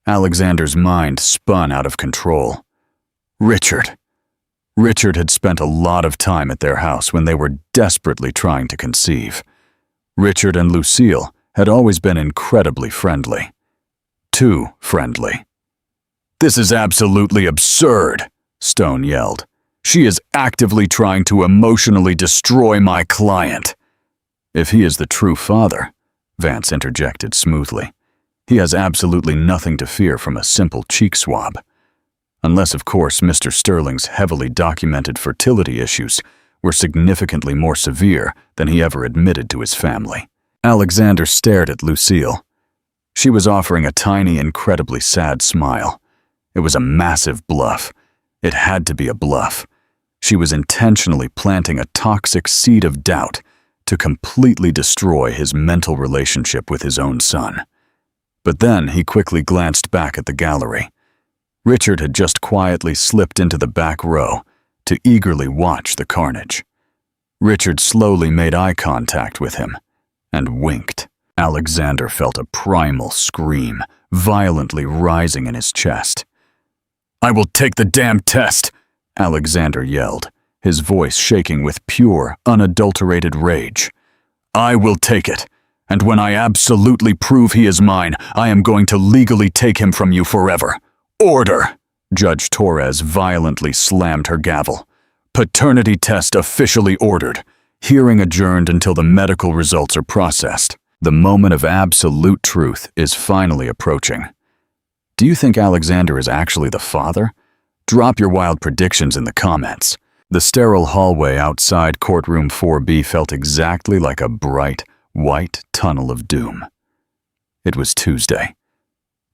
Alexander's mind spun out of control. Richard. Richard had spent a lot of time at their house when they were desperately trying to conceive. Richard and Lucille had always been incredibly friendly. Too friendly. This is absolutely absurd, Stone yelled. She is actively trying to emotionally destroy my client. If he is the true father, Vance interjected smoothly, he has absolutely nothing to fear from a simple cheek swab. Unless, of course, Mr. Sterling's heavily documented fertility issues were significantly more severe than he ever admitted to his family. Alexander stared at Lucille. She was offering a tiny, incredibly sad smile. It was a massive bluff. It had to be a bluff. She was intentionally planting a toxic seed of doubt to completely destroy his mental relationship with his own son. But then he quickly glanced back at the gallery. Richard had just quietly slipped into the back row to eagerly watch the carnage. Richard slowly made eye contact with him and winked. Alexander felt a primal scream violently rising in his chest. "I will take the damn test," Alexander yelled, his voice shaking with pure, unadulterated rage. "I will take it, and when I absolutely prove he is mine, I am going to legally take him from you forever. Order!" Judge Torres violently slammed her gavel. "Paternity test officially ordered. Hearing adjourned until the medical results are processed. The moment of absolute truth is finally approaching." Do you think Alexander is actually the father? Drop your wild predictions in the comments. The sterile hallway outside courtroom 4B felt exactly like a bright, white tunnel of doom. It was Tuesday,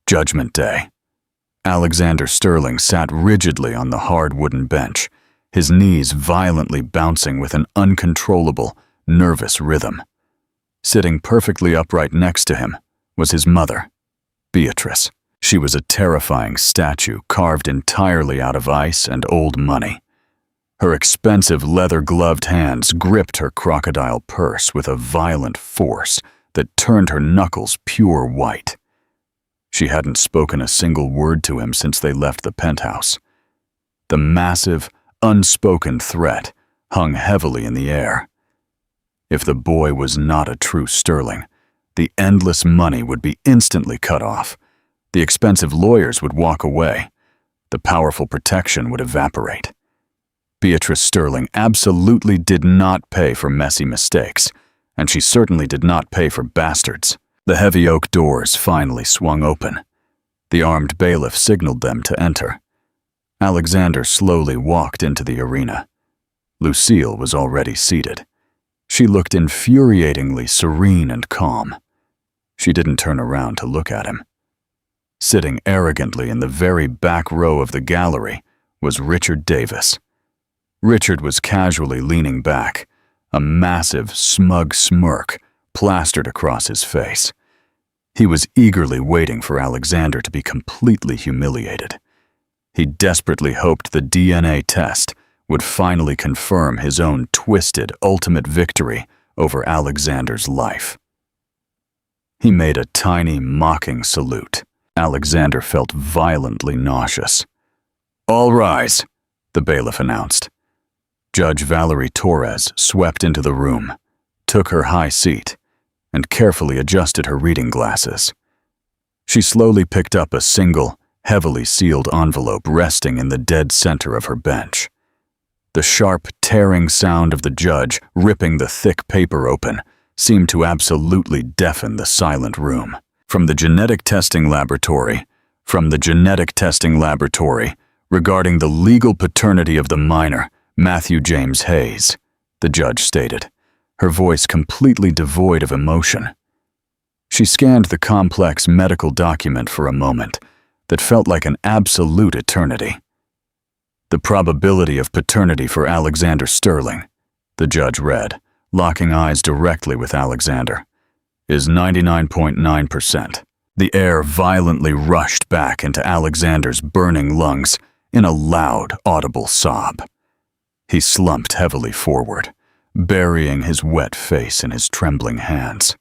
Judgment Day. Alexander Sterling sat rigidly on the hard wooden bench, his knees violently bouncing with an uncontrollable, nervous rhythm. Sitting perfectly upright next to him was his mother, Beatrice. She was a terrifying statue carved entirely out of ice and old money. Her expensive leather-gloved hands gripped her crocodile purse with a violent force that turned her knuckles pure white. She hadn't spoken a single word to him since they left the penthouse. The massive, unspoken threat hung heavily in the air. If the boy was not a true Sterling, the endless money would be instantly cut off. The expensive lawyers would walk away. The powerful protection would evaporate. Beatrice Sterling absolutely did not pay for messy mistakes, and she certainly did not pay for bastards. The heavy oak doors finally swung open. The armed bailiff signaled them to enter. Alexander slowly walked into the arena. Lucille was already seated. She looked infuriatingly serene and calm. She didn't turn around to look at him. Sitting arrogantly in the very back row of the gallery was Richard Davis. Richard was casually leaning back, a massive, smug smirk plastered across his face. He was eagerly waiting for Alexander to be completely humiliated. He desperately hoped the DNA test would finally confirm his own twisted, ultimate victory over Alexander's life. He made a tiny, mocking salute. Alexander felt violently nauseous. "All rise," the bailiff announced. Judge Valerie Torres swept into the room, took her high seat, and carefully adjusted her reading glasses. She slowly picked up a single, heavily sealed envelope resting in the dead center of her bench. The sharp, tearing sound of the judge ripping the thick paper open seemed to absolutely deafen the silent room. From the genetic testing laboratory, regarding the legal paternity of the minor, Matthew James Hayes, the judge stated, her voice completely devoid of emotion. She scanned the complex medical document for a moment that felt like an absolute eternity. "The probability of paternity for Alexander Sterling," the judge read, locking eyes directly with Alexander, "is 99.9%. The air violently rushed back into Alexander's burning lungs in a loud, audible sob. He slumped heavily forward, burying his wet face in his trembling hands.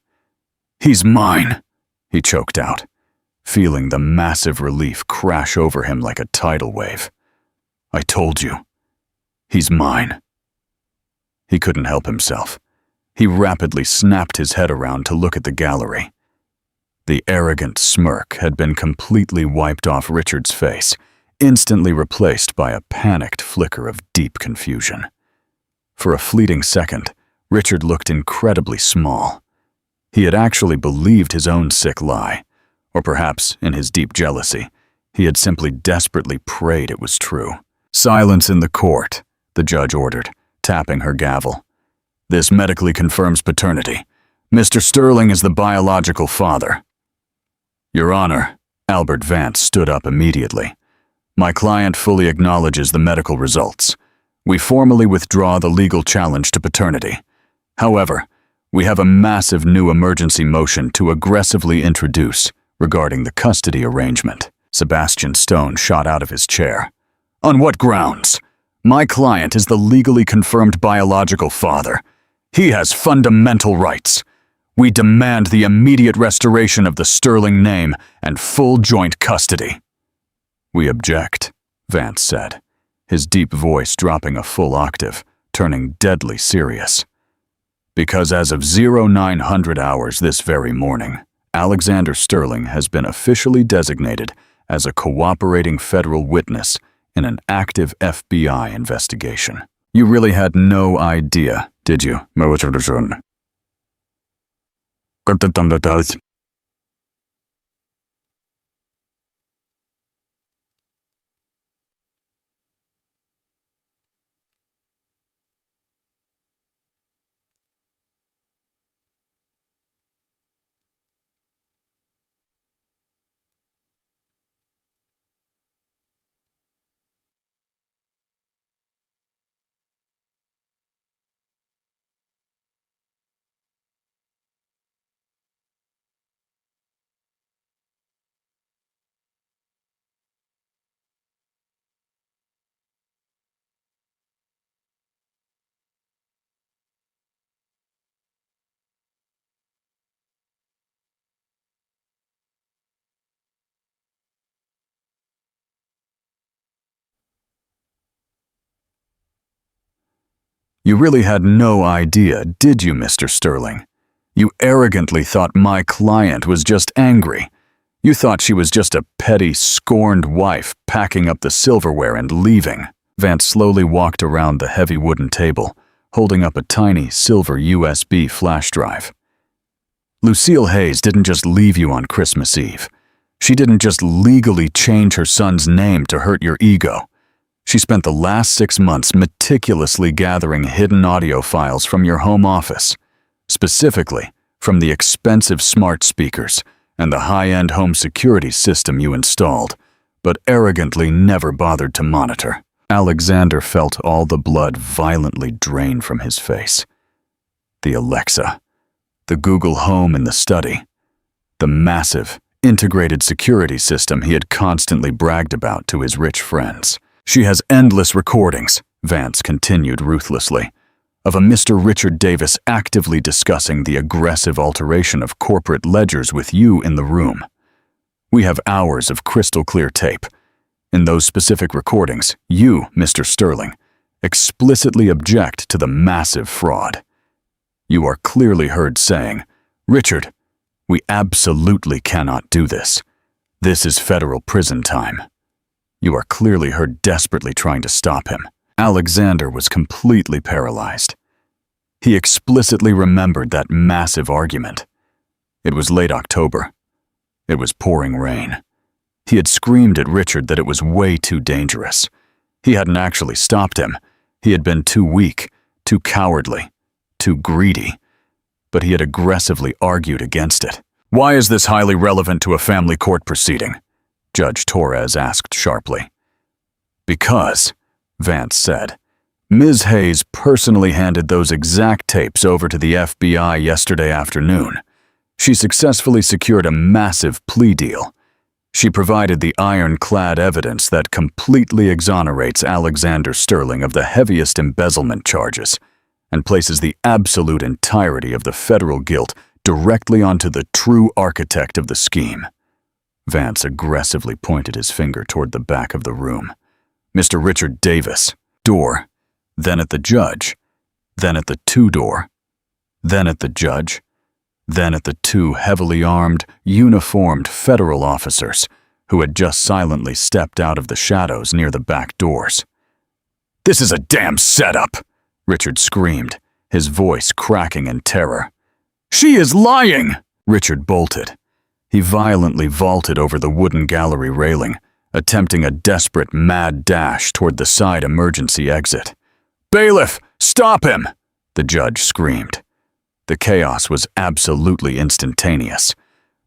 "He's mine," he choked out, feeling the massive relief crash over him like a tidal wave. "I told you. He's mine." He couldn't help himself. He rapidly snapped his head around to look at the gallery. The arrogant smirk had been completely wiped off Richard's face, instantly replaced by a panicked flicker of deep confusion. For a fleeting second, Richard looked incredibly small. He had actually believed his own sick lie, or perhaps, in his deep jealousy, he had simply desperately prayed it was true. "Silence in the court," the judge ordered, tapping her gavel. "This medically confirms paternity. Mr. Sterling is the biological father." "Your Honor," Albert Vance stood up immediately. "My client fully acknowledges the medical results. We formally withdraw the legal challenge to paternity. However, we have a massive new emergency motion to aggressively introduce regarding the custody arrangement." Sebastian Stone shot out of his chair. "On what grounds? My client is the legally confirmed biological father. He has fundamental rights. We demand the immediate restoration of the Sterling name and full joint custody." "We object," Vance said, his deep voice dropping a full octave, turning deadly serious. Because as of 0900 hours this very morning, Alexander Sterling has been officially designated as a cooperating federal witness in an active FBI investigation. You really had no idea, did you? You really had no idea, did you, Mr. Sterling? You arrogantly thought my client was just angry. You thought she was just a petty, scorned wife packing up the silverware and leaving. Vance slowly walked around the heavy wooden table, holding up a tiny silver USB flash drive. Lucille Hayes didn't just leave you on Christmas Eve. She didn't just legally change her son's name to hurt your ego. She spent the last 6 months meticulously gathering hidden audio files from your home office, specifically from the expensive smart speakers and the high-end home security system you installed, but arrogantly never bothered to monitor. Alexander felt all the blood violently drain from his face. The Alexa, the Google Home in the study, the massive, integrated security system he had constantly bragged about to his rich friends. She has endless recordings, Vance continued ruthlessly, of a Mr. Richard Davis actively discussing the aggressive alteration of corporate ledgers with you in the room. We have hours of crystal-clear tape. In those specific recordings, you, Mr. Sterling, explicitly object to the massive fraud. You are clearly heard saying, "Richard, we absolutely cannot do this. This is federal prison time." You are clearly heard desperately trying to stop him. Alexander was completely paralyzed. He explicitly remembered that massive argument. It was late October. It was pouring rain. He had screamed at Richard that it was way too dangerous. He hadn't actually stopped him. He had been too weak, too cowardly, too greedy. But he had aggressively argued against it. "Why is this highly relevant to a family court proceeding?" Judge Torres asked sharply. "Because," Vance said, "Ms. Hayes personally handed those exact tapes over to the FBI yesterday afternoon. She successfully secured a massive plea deal. She provided the ironclad evidence that completely exonerates Alexander Sterling of the heaviest embezzlement charges and places the absolute entirety of the federal guilt directly onto the true architect of the scheme." Vance aggressively pointed his finger toward the back of the room. "Mr. Richard Davis." Door, then at the judge, then at the two-door, then at the judge, then at the two heavily armed, uniformed federal officers who had just silently stepped out of the shadows near the back doors. "This is a damn setup!" Richard screamed, his voice cracking in terror. "She is lying!" Richard bolted. He violently vaulted over the wooden gallery railing, attempting a desperate, mad dash toward the side emergency exit. "Bailiff, stop him!" the judge screamed. The chaos was absolutely instantaneous.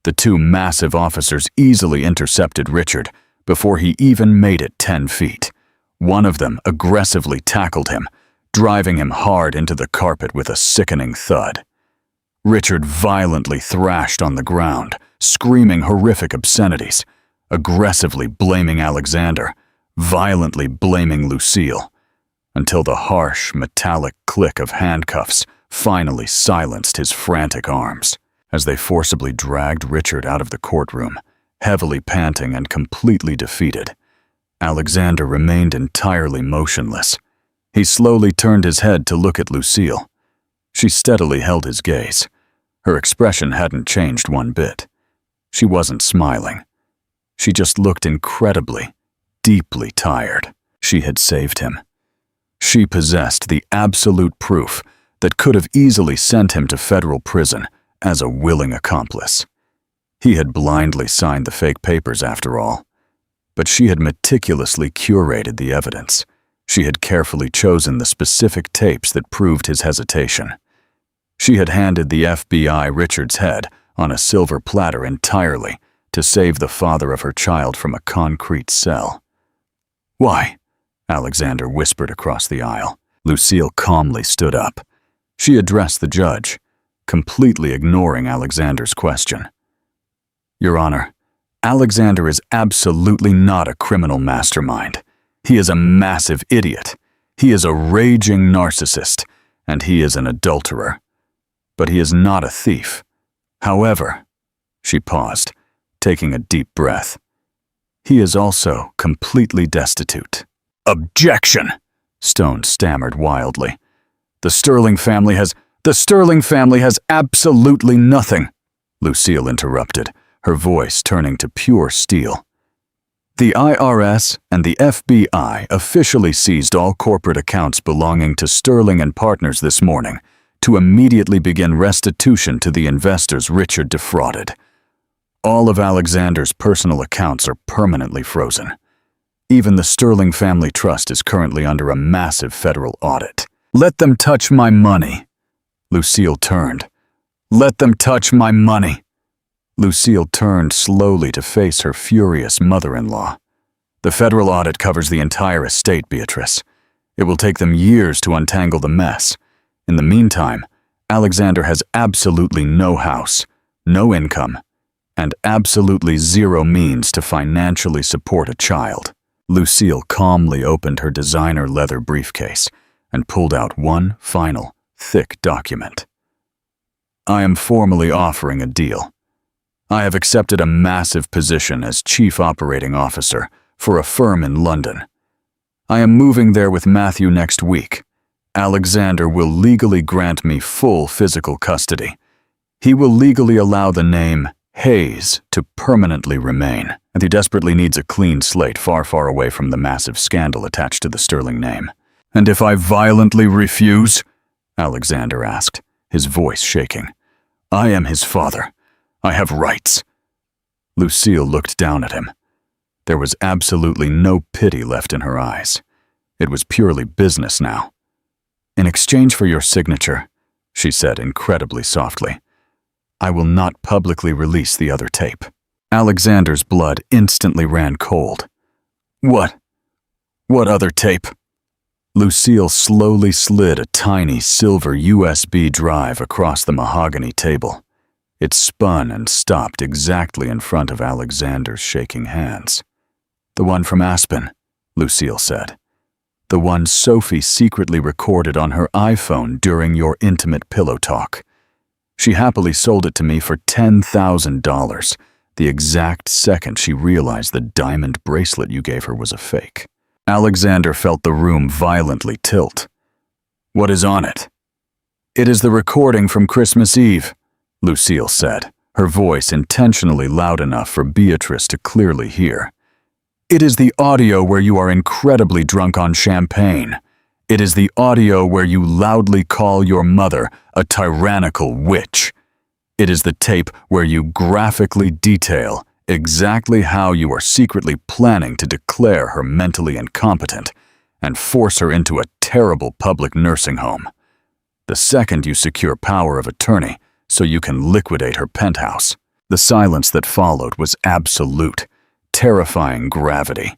The two massive officers easily intercepted Richard before he even made it 10 feet. One of them aggressively tackled him, driving him hard into the carpet with a sickening thud. Richard violently thrashed on the ground, screaming horrific obscenities, aggressively blaming Alexander, violently blaming Lucille, until the harsh, metallic click of handcuffs finally silenced his frantic arms. As they forcibly dragged Richard out of the courtroom, heavily panting and completely defeated, Alexander remained entirely motionless. He slowly turned his head to look at Lucille. She steadily held his gaze. Her expression hadn't changed one bit. She wasn't smiling. She just looked incredibly, deeply tired. She had saved him. She possessed the absolute proof that could have easily sent him to federal prison as a willing accomplice. He had blindly signed the fake papers after all. But she had meticulously curated the evidence. She had carefully chosen the specific tapes that proved his hesitation. She had handed the FBI Richard's head on a silver platter entirely to save the father of her child from a concrete cell. "Why?" Alexander whispered across the aisle. Lucille calmly stood up. She addressed the judge, completely ignoring Alexander's question. "Your Honor, Alexander is absolutely not a criminal mastermind. He is a massive idiot. He is a raging narcissist, and he is an adulterer. But he is not a thief. However," she paused, taking a deep breath, "he is also completely destitute." "Objection!" Stone stammered wildly. The Sterling family has absolutely nothing," Lucille interrupted, her voice turning to pure steel. "The IRS and the FBI officially seized all corporate accounts belonging to Sterling and Partners this morning to immediately begin restitution to the investors Richard defrauded. All of Alexander's personal accounts are permanently frozen. Even the Sterling Family Trust is currently under a massive federal audit." "Let them touch my money." Lucille turned. "Let them touch my money." Lucille turned slowly to face her furious mother-in-law. "The federal audit covers the entire estate, Beatrice. It will take them years to untangle the mess. In the meantime, Alexander has absolutely no house, no income, and absolutely zero means to financially support a child." Lucille calmly opened her designer leather briefcase and pulled out one final, thick document. "I am formally offering a deal. I have accepted a massive position as Chief Operating Officer for a firm in London. I am moving there with Matthew next week. Alexander will legally grant me full physical custody. He will legally allow the name Hayes to permanently remain, and he desperately needs a clean slate far, far away from the massive scandal attached to the Sterling name." "And if I violently refuse?" Alexander asked, his voice shaking. "I am his father. I have rights." Lucille looked down at him. There was absolutely no pity left in her eyes. It was purely business now. "In exchange for your signature," she said incredibly softly, "I will not publicly release the other tape." Alexander's blood instantly ran cold. What other tape?" Lucille slowly slid a tiny silver USB drive across the mahogany table. It spun and stopped exactly in front of Alexander's shaking hands. "The one from Aspen," Lucille said. "The one Sophie secretly recorded on her iPhone during your intimate pillow talk. She happily sold it to me for $10,000, the exact second she realized the diamond bracelet you gave her was a fake." Alexander felt the room violently tilt. "What is on it?" "It is the recording from Christmas Eve," Lucille said, her voice intentionally loud enough for Beatrice to clearly hear. "It is the audio where you are incredibly drunk on champagne. It is the audio where you loudly call your mother a tyrannical witch. It is the tape where you graphically detail exactly how you are secretly planning to declare her mentally incompetent and force her into a terrible public nursing home. The second you secure power of attorney so you can liquidate her penthouse." The silence that followed was absolute, terrifying gravity.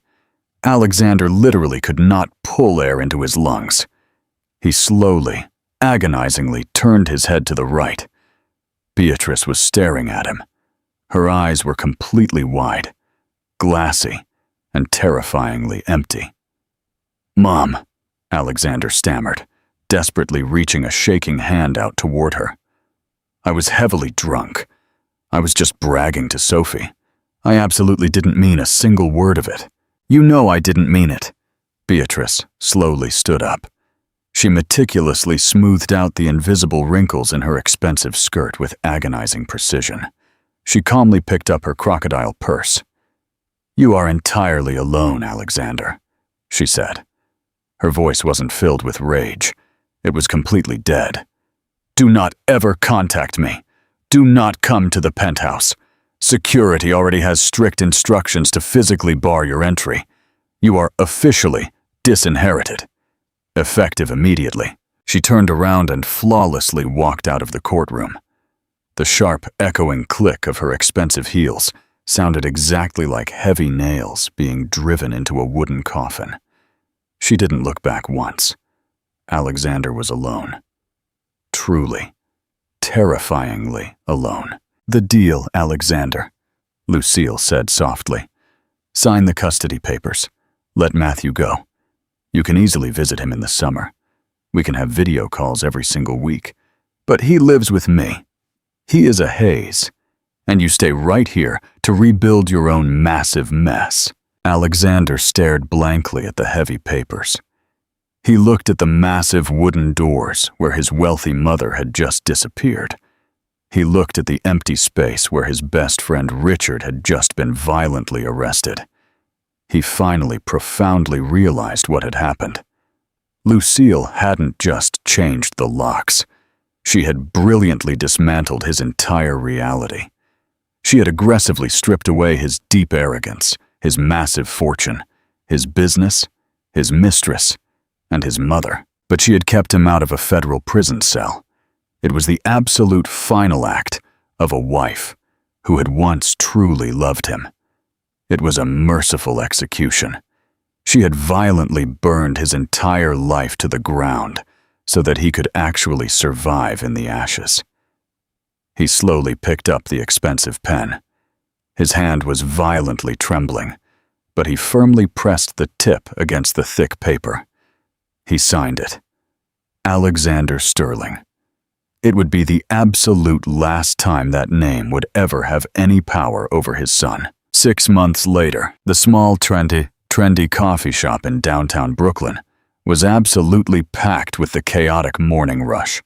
Alexander literally could not pull air into his lungs. He slowly, agonizingly turned his head to the right. Beatrice was staring at him. Her eyes were completely wide, glassy, and terrifyingly empty. "Mom," Alexander stammered, desperately reaching a shaking hand out toward her. "I was heavily drunk. I was just bragging to Sophie. I absolutely didn't mean a single word of it. You know I didn't mean it." Beatrice slowly stood up. She meticulously smoothed out the invisible wrinkles in her expensive skirt with agonizing precision. She calmly picked up her crocodile purse. "You are entirely alone, Alexander," she said. Her voice wasn't filled with rage. It was completely dead. "Do not ever contact me. Do not come to the penthouse. Security already has strict instructions to physically bar your entry. You are officially disinherited. Effective immediately." She turned around and flawlessly walked out of the courtroom. The sharp, echoing click of her expensive heels sounded exactly like heavy nails being driven into a wooden coffin. She didn't look back once. Alexander was alone. Truly, terrifyingly alone. "The deal, Alexander," Lucille said softly. "Sign the custody papers. Let Matthew go. You can easily visit him in the summer. We can have video calls every single week. But he lives with me. He is a Hayes. And you stay right here to rebuild your own massive mess." Alexander stared blankly at the heavy papers. He looked at the massive wooden doors where his wealthy mother had just disappeared. He looked at the empty space where his best friend Richard had just been violently arrested. He finally profoundly realized what had happened. Lucille hadn't just changed the locks. She had brilliantly dismantled his entire reality. She had aggressively stripped away his deep arrogance, his massive fortune, his business, his mistress, and his mother. But she had kept him out of a federal prison cell. It was the absolute final act of a wife who had once truly loved him. It was a merciful execution. She had violently burned his entire life to the ground so that he could actually survive in the ashes. He slowly picked up the expensive pen. His hand was violently trembling, but he firmly pressed the tip against the thick paper. He signed it. Alexander Sterling. It would be the absolute last time that name would ever have any power over his son. 6 months later, the small, trendy coffee shop in downtown Brooklyn was absolutely packed with the chaotic morning rush.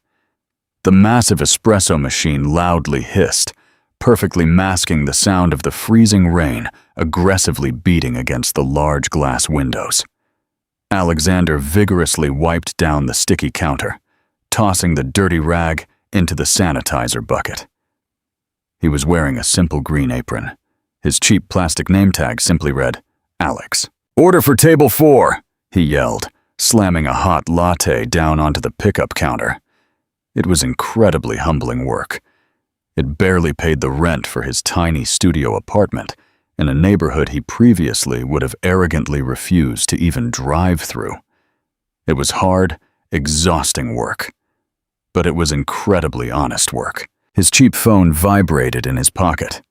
The massive espresso machine loudly hissed, perfectly masking the sound of the freezing rain aggressively beating against the large glass windows. Alexander vigorously wiped down the sticky counter, tossing the dirty rag into the sanitizer bucket. He was wearing a simple green apron. His cheap plastic name tag simply read, "Alex." "Order for table 4, he yelled, slamming a hot latte down onto the pickup counter. It was incredibly humbling work. It barely paid the rent for his tiny studio apartment in a neighborhood he previously would have arrogantly refused to even drive through. It was hard, exhausting work. But it was incredibly honest work. His cheap phone vibrated in his pocket.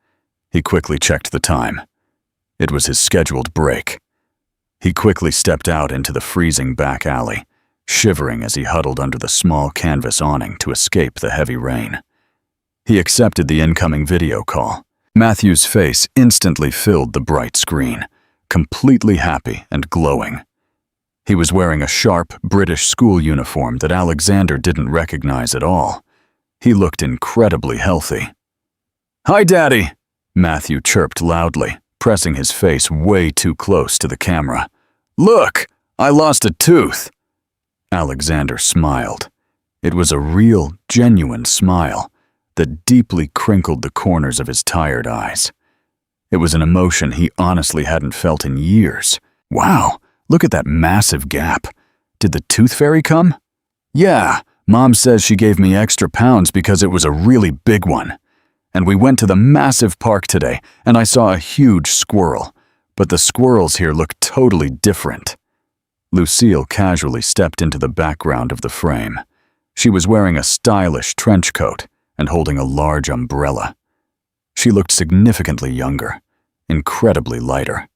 He quickly checked the time. It was his scheduled break. He quickly stepped out into the freezing back alley, shivering as he huddled under the small canvas awning to escape the heavy rain. He accepted the incoming video call. Matthew's face instantly filled the bright screen, completely happy and glowing. He was wearing a sharp British school uniform that Alexander didn't recognize at all. He looked incredibly healthy. "Hi, Daddy," Matthew chirped loudly, pressing his face way too close to the camera. "Look, I lost a tooth." Alexander smiled. It was a real, genuine smile that deeply crinkled the corners of his tired eyes. It was an emotion he honestly hadn't felt in years. "Wow, look at that massive gap. Did the tooth fairy come?" "Yeah, Mom says she gave me extra pounds because it was a really big one. And we went to the massive park today, and I saw a huge squirrel. But the squirrels here look totally different." Lucille casually stepped into the background of the frame. She was wearing a stylish trench coat and holding a large umbrella. She looked significantly younger, incredibly lighter.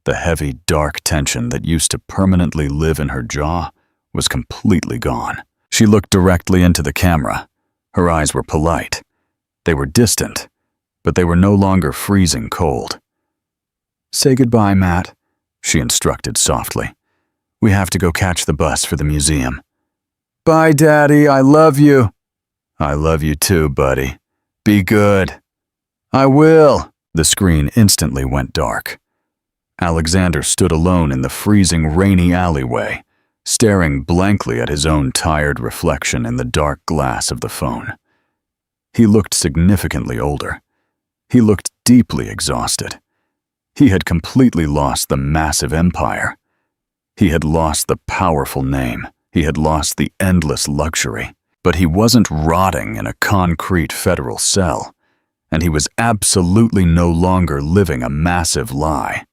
The heavy, dark tension that used to permanently live in her jaw was completely gone. She looked directly into the camera. Her eyes were polite. They were distant, but they were no longer freezing cold. "Say goodbye, Matt," she instructed softly. "We have to go catch the bus for the museum." "Bye, Daddy, I love you." "I love you too, buddy. Be good." "I will." The screen instantly went dark. Alexander stood alone in the freezing, rainy alleyway, staring blankly at his own tired reflection in the dark glass of the phone. He looked significantly older. He looked deeply exhausted. He had completely lost the massive empire. He had lost the powerful name. He had lost the endless luxury. But he wasn't rotting in a concrete federal cell, and he was absolutely no longer living a massive lie.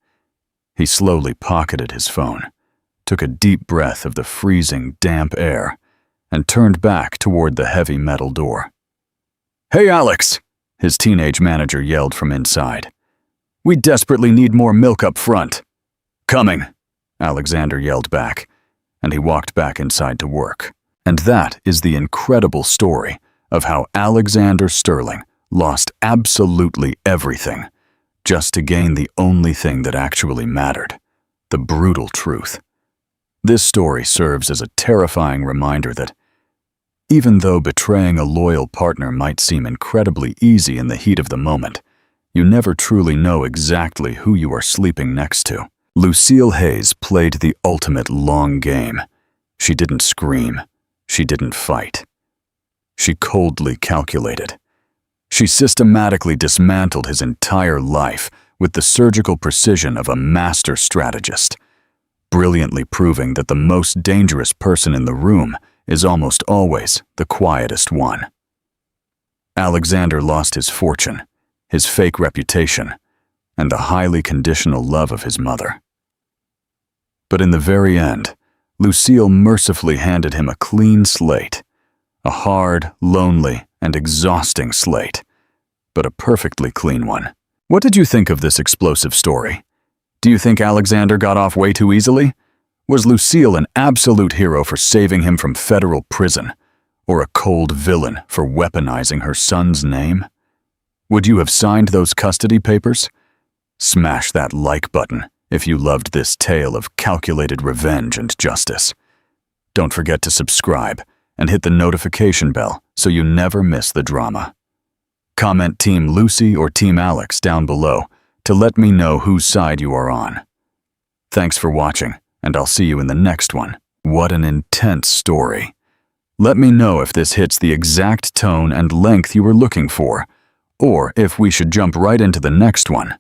He slowly pocketed his phone, took a deep breath of the freezing, damp air, and turned back toward the heavy metal door. "Hey, Alex!" his teenage manager yelled from inside. "We desperately need more milk up front." "Coming," Alexander yelled back, and he walked back inside to work. And that is the incredible story of how Alexander Sterling lost absolutely everything just to gain the only thing that actually mattered, the brutal truth. This story serves as a terrifying reminder that even though betraying a loyal partner might seem incredibly easy in the heat of the moment, you never truly know exactly who you are sleeping next to. Lucille Hayes played the ultimate long game. She didn't scream. She didn't fight. She coldly calculated. She systematically dismantled his entire life with the surgical precision of a master strategist, brilliantly proving that the most dangerous person in the room is almost always the quietest one. Alexander lost his fortune, his fake reputation, and the highly conditional love of his mother. But in the very end, Lucille mercifully handed him a clean slate, a hard, lonely, and exhausting slate, but a perfectly clean one. What did you think of this explosive story? Do you think Alexander got off way too easily? Was Lucille an absolute hero for saving him from federal prison, or a cold villain for weaponizing her son's name? Would you have signed those custody papers? Smash that like button if you loved this tale of calculated revenge and justice. Don't forget to subscribe and hit the notification bell so you never miss the drama. Comment Team Lucy or Team Alex down below to let me know whose side you are on. Thanks for watching, and I'll see you in the next one. What an intense story. Let me know if this hits the exact tone and length you were looking for, or if we should jump right into the next one.